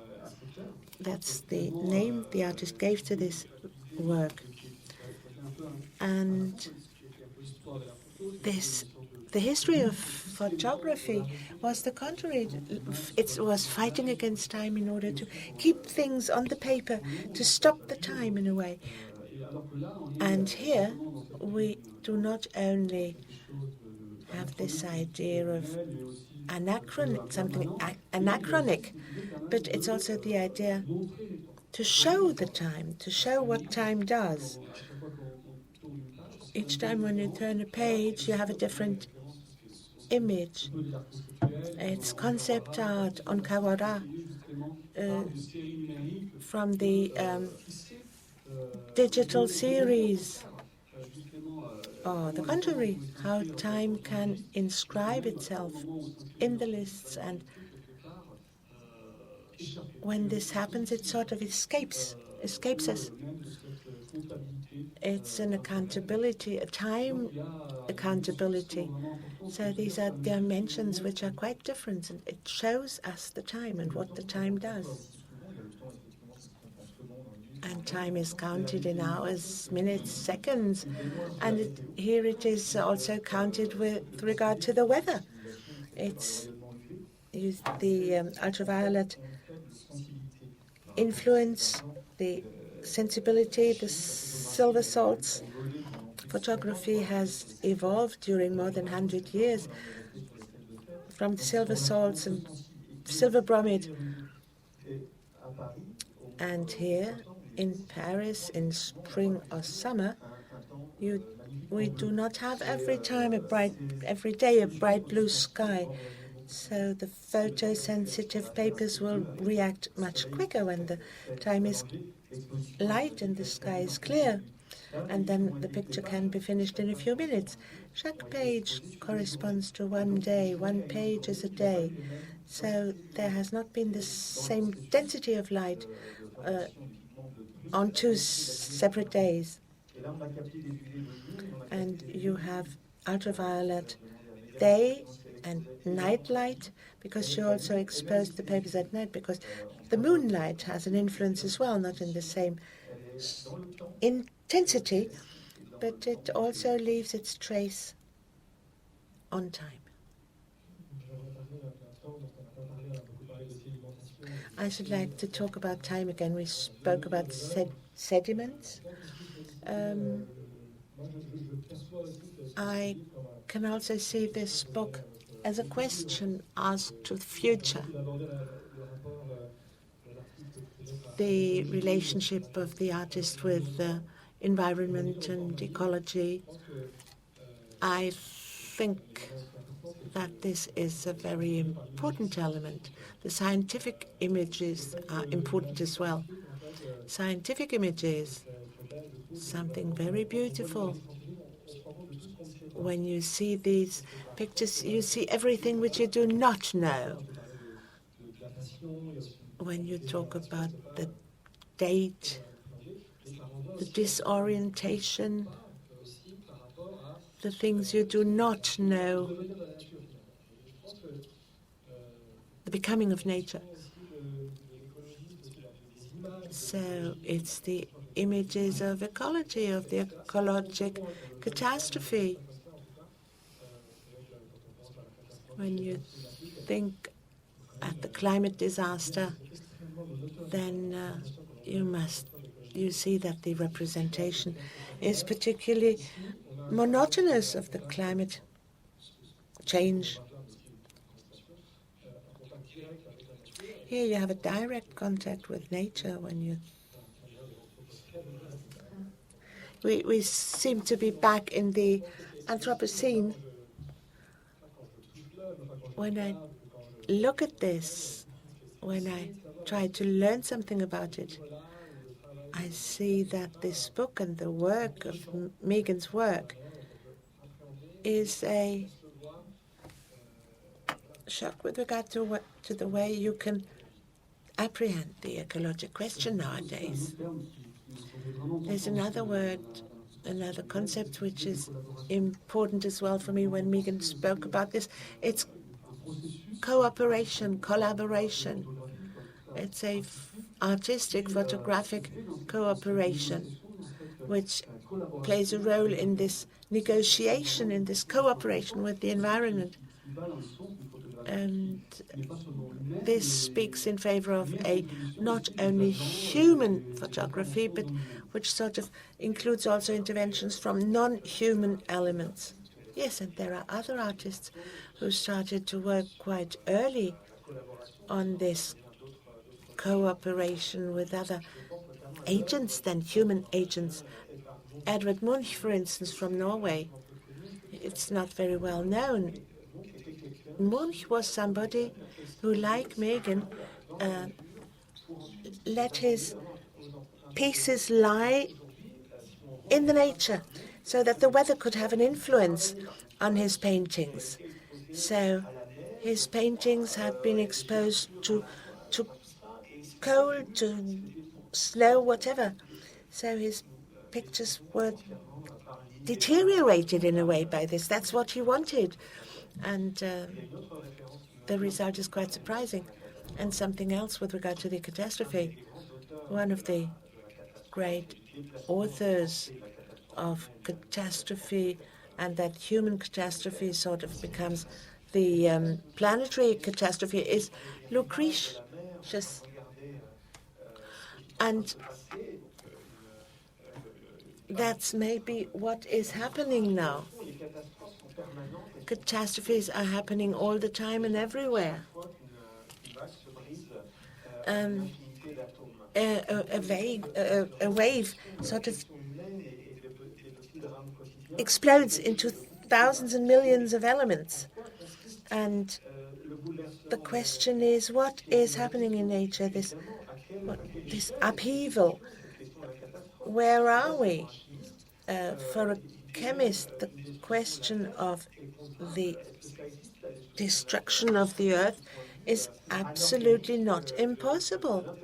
That's the name the artist gave to this work. And this the history of photography was the contrary. It was fighting against time in order to keep things on the paper, to stop the time in a way. And here we do not only have this idea of something anachronic, but it's also the idea to show the time, to show what time does. Each time when you turn a page, you have a different image. It's concept art on Kawara from the digital series. Or the contrary, how time can inscribe itself in the lists, and when this happens, it sort of escapes us. It's an accountability, a time accountability. So these are dimensions which are quite different, and it shows us the time and what the time does. And time is counted in hours, minutes, seconds, and here it is also counted with regard to the weather. It's the ultraviolet influence, the sensibility, the silver salts. Photography has evolved during more than 100 years from the silver salts and silver bromide. And here in Paris, in spring or summer, we do not have every day a bright blue sky. So the photosensitive papers will react much quicker when the time is light and the sky is clear. And then the picture can be finished in a few minutes. Chaque page corresponds to one day. One page is a day. So there has not been the same density of light on two separate days. And you have ultraviolet day and night light, because you also expose the papers at night, because the moonlight has an influence as well, not in the same intensity, but it also leaves its trace on time. I should like to talk about time again. We spoke about sediments. I can also see this book as a question asked to the future. The relationship of the artist with the environment and ecology. I think that this is a very important element. The scientific images are important as well. Scientific images, something very beautiful. When you see these pictures, you see everything which you do not know. When you talk about the date, the disorientation, the things you do not know, the becoming of nature. So it's the images of ecology, of the ecologic catastrophe. When you think at the climate disaster, then you see that the representation is particularly monotonous of the climate change. Here you have a direct contact with nature when you... We seem to be back in the Anthropocene. When I look at this, when I try to learn something about it, I see that this book and the work of Megann's work is a shock with regard to the way you can apprehend the ecological question nowadays. There's another word, another concept which is important as well for me when Meghann spoke about this. It's cooperation, collaboration. It's a artistic, photographic cooperation. which plays a role in this negotiation, in this cooperation with the environment. And this speaks in favor of a not only human photography, but which sort of includes also interventions from non-human elements. Yes, and there are other artists who started to work quite early on this cooperation with other agents than human agents. Edvard Munch, for instance, from Norway. It's not very well known. Munch was somebody who, like Meghann, let his pieces lie in the nature so that the weather could have an influence on his paintings. So his paintings had been exposed to cold, to snow, whatever. So his pictures were deteriorated in a way by this. That's what he wanted. And the result is quite surprising. And something else with regard to the catastrophe. One of the great authors of catastrophe, and that human catastrophe sort of becomes the planetary catastrophe, is Lucretius. And that's maybe what is happening now. Catastrophes are happening all the time and everywhere. A wave sort of explodes into thousands and millions of elements. And the question is, what is happening in nature, this upheaval? Where are we? For a chemist, the question of the destruction of the earth is absolutely not impossible.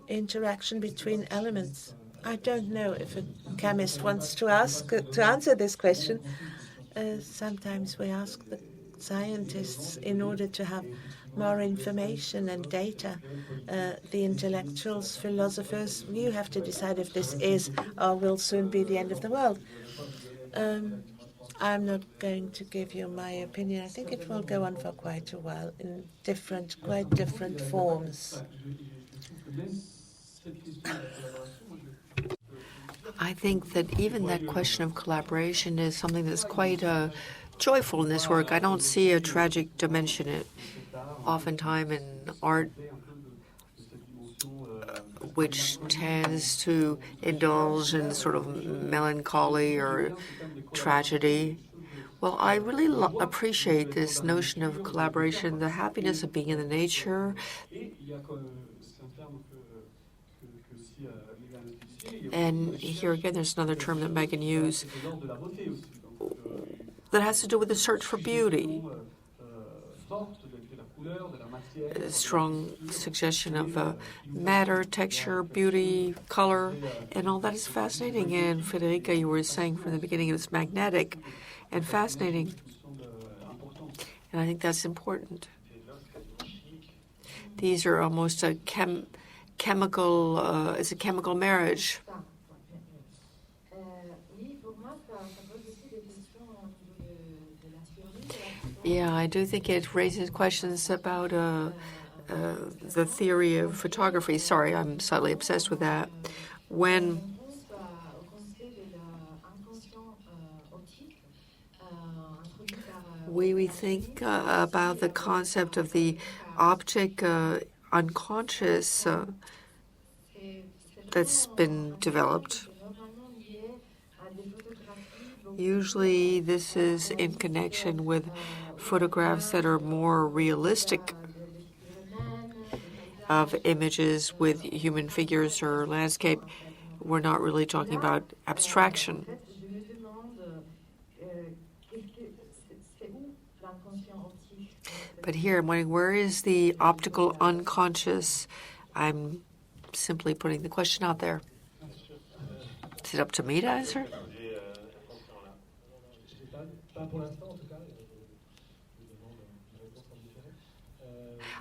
Interaction between elements. I don't know if a chemist wants to answer this question. Sometimes we ask the scientists in order to have more information and data. The intellectuals, philosophers, you have to decide if this is or will soon be the end of the world. I'm not going to give you my opinion. I think it will go on for quite a while in quite different forms. I think that even that question of collaboration is something that's quite joyful in this work. I don't see a tragic dimension in it. Oftentimes in art, which tends to indulge in sort of melancholy or tragedy. Well, I really appreciate this notion of collaboration, the happiness of being in the nature. And here again, there's another term that Meghann used that has to do with the search for beauty. A strong suggestion of matter, texture, beauty, color, and all that is fascinating. And Federica, you were saying from the beginning it was magnetic and fascinating. And I think that's important. These are almost a chemical, it's a chemical marriage. Yeah, I do think it raises questions about the theory of photography. Sorry, I'm slightly obsessed with that. When we think about the concept of the optic unconscious that's been developed, usually this is in connection with photographs that are more realistic of images with human figures or landscape. We're not really talking about abstraction. But here I'm wondering, where is the optical unconscious? I'm simply putting the question out there. Is it up to me to answer?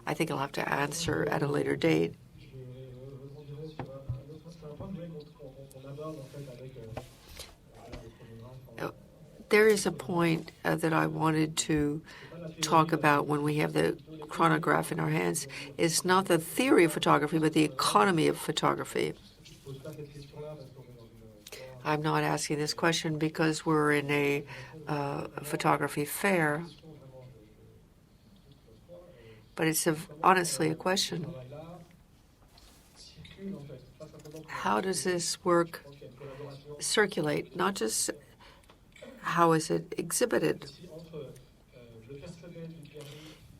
I think I'll have to answer at a later date. There is a point that I wanted to talk about when we have the chronograph in our hands. It's not the theory of photography, but the economy of photography. I'm not asking this question because we're in a photography fair, but it's honestly a question. How does this work circulate? Not just how is it exhibited?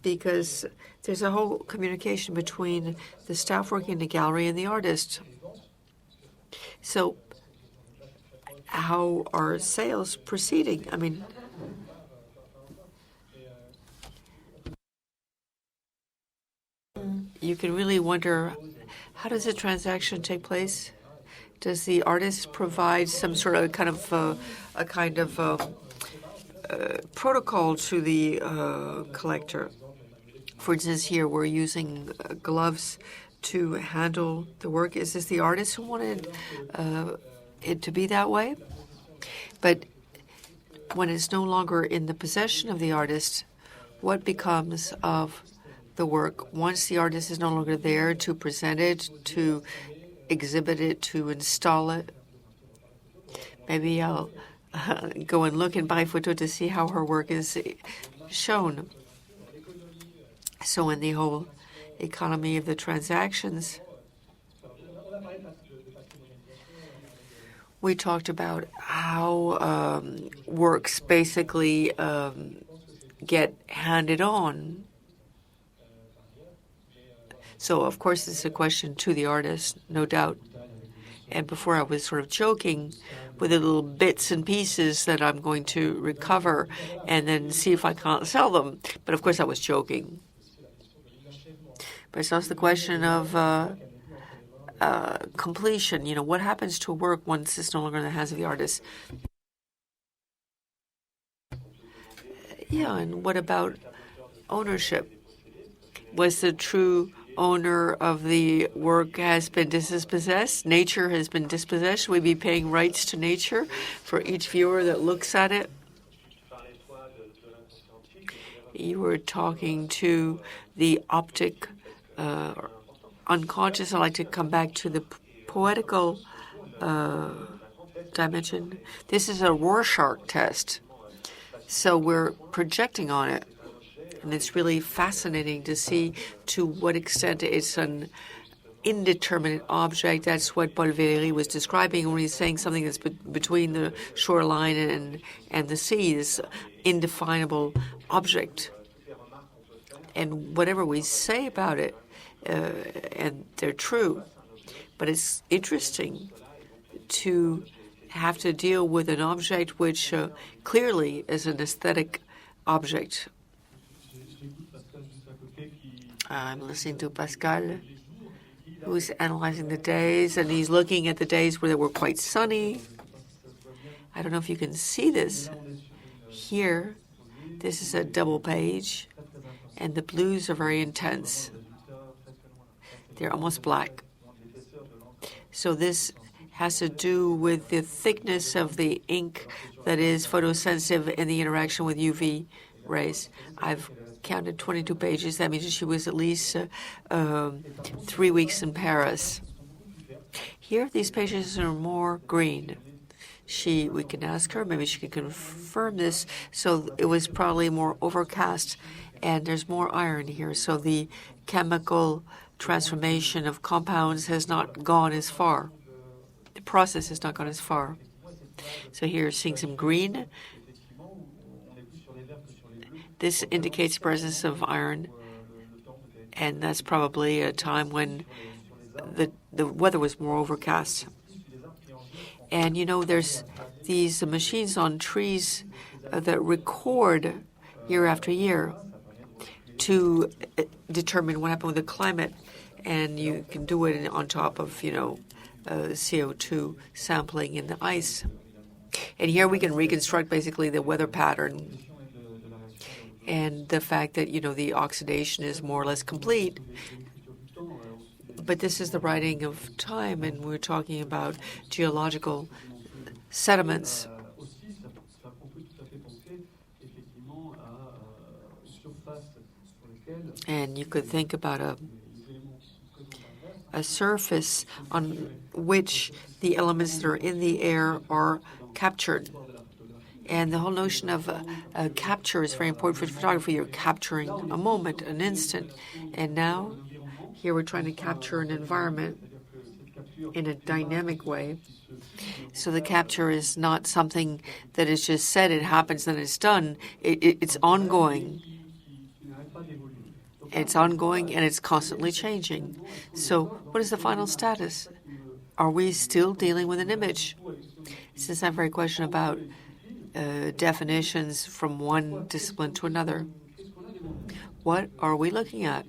Because there's a whole communication between the staff working in the gallery and the artist. So how are sales proceeding? I mean, you can really wonder, how does a transaction take place? Does the artist provide some sort of protocol to the collector? For instance, here we're using gloves to handle the work. Is this the artist who wanted it to be that way? But when it's no longer in the possession of the artist, what becomes of the work once the artist is no longer there to present it, to exhibit it, to install it? Maybe I'll go and look in Photo to see how her work is shown. So in the whole economy of the transactions, we talked about how works basically get handed on. So, of course, it's a question to the artist, no doubt. And before I was sort of joking with the little bits and pieces that I'm going to recover and then see if I can't sell them. But, of course, I was joking. But it's also the question of completion. You know, what happens to work once it's no longer in the hands of the artist? Yeah, and what about ownership? Was the true owner of the work has been dispossessed? Nature has been dispossessed? Should we be paying rights to nature for each viewer that looks at it? You were talking to the optic unconscious. I'd like to come back to the poetical dimension. This is a Rorschach test. So we're projecting on it. And it's really fascinating to see to what extent it's an indeterminate object. That's what Paul Valéry was describing when he's saying something that's between the shoreline and the sea, this indefinable object. And whatever we say about it, and they're true, but it's interesting to have to deal with an object which clearly is an aesthetic object. I'm listening to Pascal, who's analyzing the days, and he's looking at the days where they were quite sunny. I don't know if you can see this. Here, this is a double page, and the blues are very intense. They're almost black. So this has to do with the thickness of the ink that is photosensitive in the interaction with UV rays. I've counted 22 pages. That means she was at least 3 weeks in Paris. Here, these pages are more green. We can ask her, maybe she can confirm this. So it was probably more overcast, and there's more iron here. So the chemical transformation of compounds has not gone as far. The process has not gone as far. So here, seeing some green. This indicates presence of iron, and that's probably a time when the weather was more overcast. And, you know, there's these machines on trees that record year after year to determine what happened with the climate, and you can do it on top of, you know, CO2 sampling in the ice. And here we can reconstruct basically the weather pattern and the fact that, you know, the oxidation is more or less complete. But this is the writing of time, and we're talking about geological sediments. And you could think about a surface on which the elements that are in the air are captured. And the whole notion of capture is very important for photography. You're capturing a moment, an instant. And now, here we're trying to capture an environment in a dynamic way. So the capture is not something that is just said, it happens, then it's done. It's ongoing. It's ongoing and it's constantly changing. So what is the final status? Are we still dealing with an image? Since that very question about definitions from one discipline to another, what are we looking at?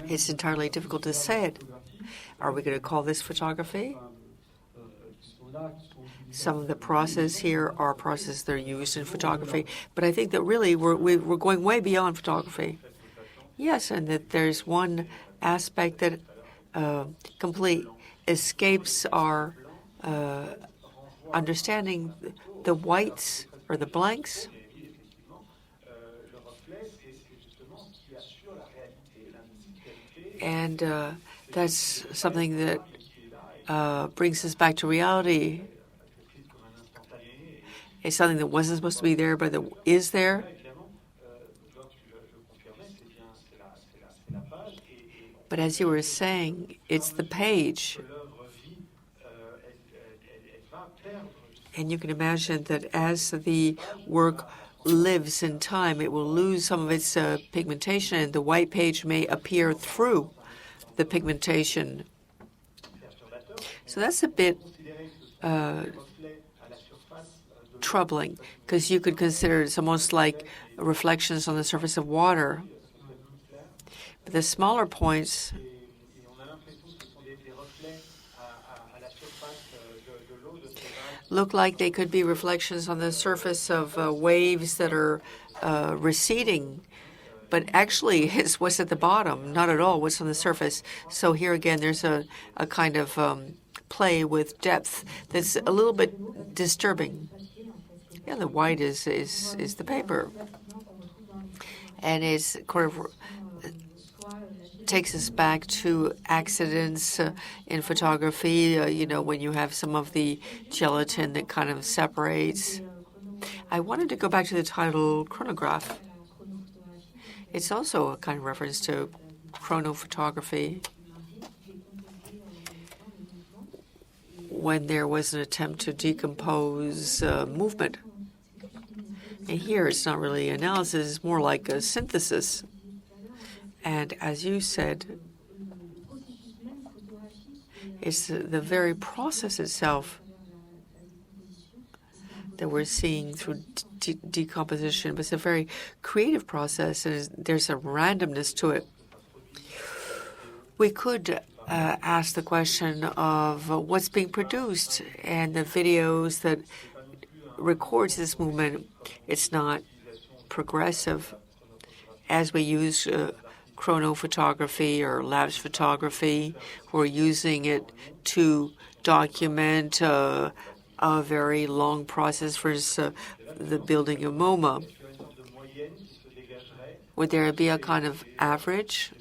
It's entirely difficult to say it. Are we going to call this photography? Some of the processes here are processes that are used in photography, but I think that really we're going way beyond photography. Yes, and that there's one aspect that completely escapes our understanding, the whites or the blanks. And that's something that brings us back to reality. It's something that wasn't supposed to be there, but that is there. But as you were saying, it's the page. And you can imagine that as the work lives in time, it will lose some of its pigmentation, and the white page may appear through the pigmentation. So that's a bit troubling, because you could consider it's almost like reflections on the surface of water. But the smaller points look like they could be reflections on the surface of waves that are receding. But actually, it's what's at the bottom, not at all what's on the surface. So here again, there's a kind of play with depth that's a little bit disturbing. Yeah, the white is the paper. And it's kind of takes us back to accidents in photography, when you have some of the gelatin that kind of separates. I wanted to go back to the title chronograph. It's also a kind of reference to chronophotography, when there was an attempt to decompose movement. And here it's not really analysis, it's more like a synthesis. And as you said, it's the very process itself that we're seeing through decomposition, but it's a very creative process, and there's a randomness to it. We could ask the question of what's being produced, and the videos that records this movement. It's not progressive as we use chronophotography or lapse photography. We're using it to document a very long process for the building of MoMA. Would there be a kind of average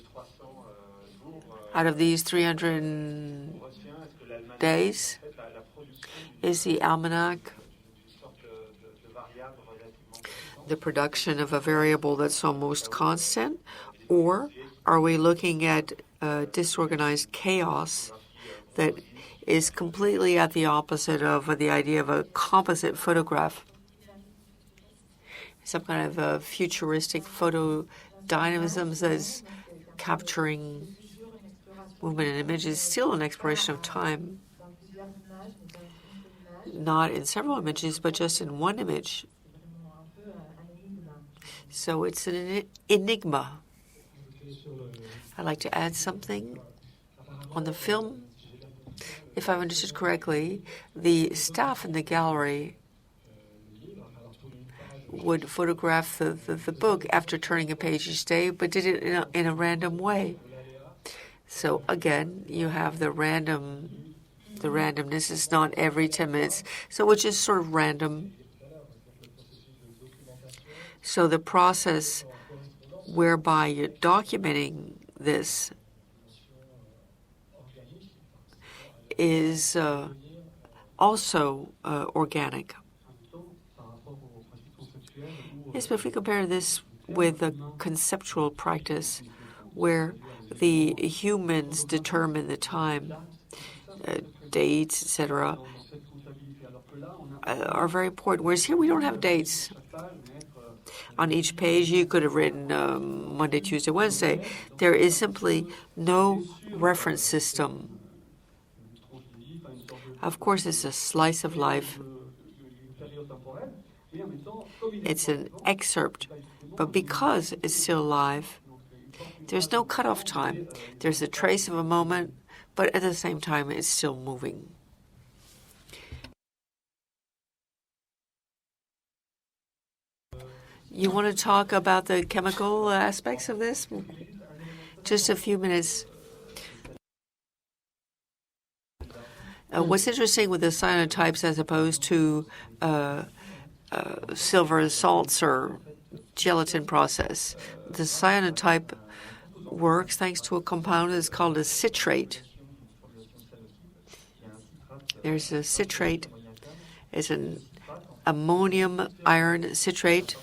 out of these 300 days? Is the almanac the production of a variable that's almost constant? Or are we looking at disorganized chaos that is completely at the opposite of the idea of a composite photograph? Some kind of a futuristic photodynamism that is capturing movement and images, still an exploration of time. Not in several images, but just in one image. So it's an enigma. I'd like to add something on the film. If I've understood correctly, the staff in the gallery would photograph the book after turning a page each day, but did it in a random way. So again, you have the randomness is not every 10 minutes, so which is sort of random. So the process whereby you're documenting this is also organic. Yes, but if we compare this with a conceptual practice where the humans determine the time, dates, etc., are very important. Whereas here we don't have dates. On each page, you could have written Monday, Tuesday, Wednesday. There is simply no reference system. Of course, it's a slice of life. It's an excerpt. But because it's still alive, there's no cutoff time. There's a trace of a moment, but at the same time, it's still moving. You want to talk about the chemical aspects of this? Just a few minutes. What's interesting with the cyanotypes as opposed to silver salts or gelatin process, the cyanotype works thanks to a compound that's called a citrate. There's a citrate. It's an ammonium iron citrate.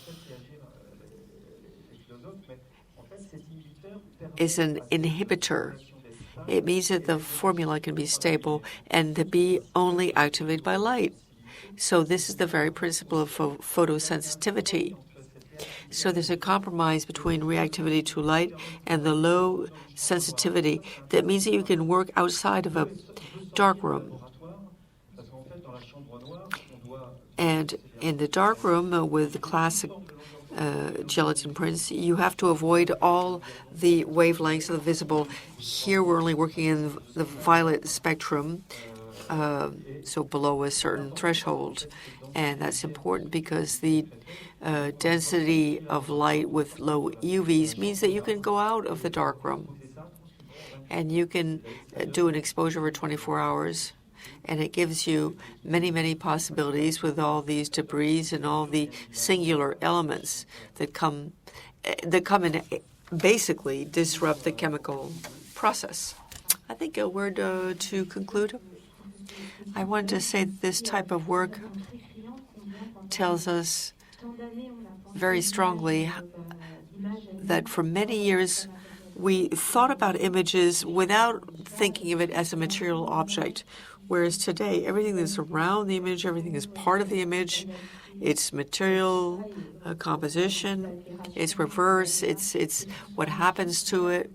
Is an inhibitor. It means that the formula can be stable and to be only activated by light. So this is the very principle of photosensitivity. So there's a compromise between reactivity to light and the low sensitivity. That means that you can work outside of a dark room. And in the dark room with the classic gelatin prints, you have to avoid all the wavelengths of the visible. Here we're only working in the violet spectrum, so below a certain threshold. And that's important because the density of light with low UVs means that you can go out of the dark room. And you can do an exposure for 24 hours. And it gives you many, many possibilities with all these debris and all the singular elements that come and basically disrupt the chemical process. I think a word to conclude. I wanted to say that this type of work tells us very strongly that for many years we thought about images without thinking of it as a material object. Whereas today, everything that's around the image, everything is part of the image. It's material composition, it's reverse, it's what happens to it.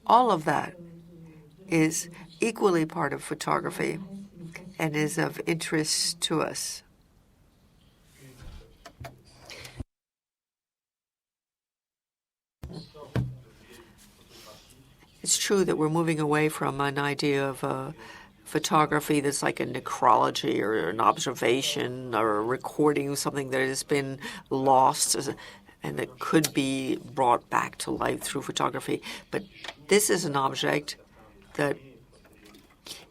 All of that is equally part of photography and is of interest to us. It's true that we're moving away from an idea of photography that's like a necrology or an observation or a recording of something that has been lost and that could be brought back to life through photography. But this is an object that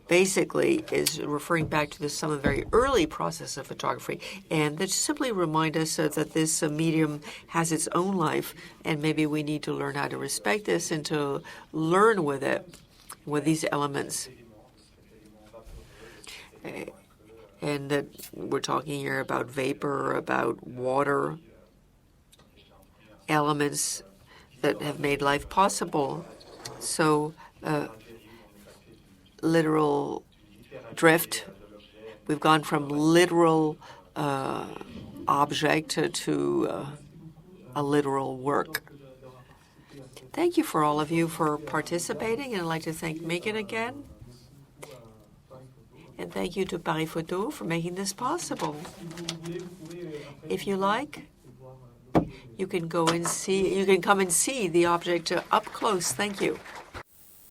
basically is referring back to some of the very early process of photography, and that simply remind us that this medium has its own life, and maybe we need to learn how to respect this and to learn with it, with these elements. And that we're talking here about vapor, about water, elements that have made life possible. So literal drift, we've gone from literal object to a literal work. Thank you for all of you for participating, and I'd like to thank Meghann again. And thank you to Paris Photo for making this possible. If you like, you can come and see the object up close. Thank you.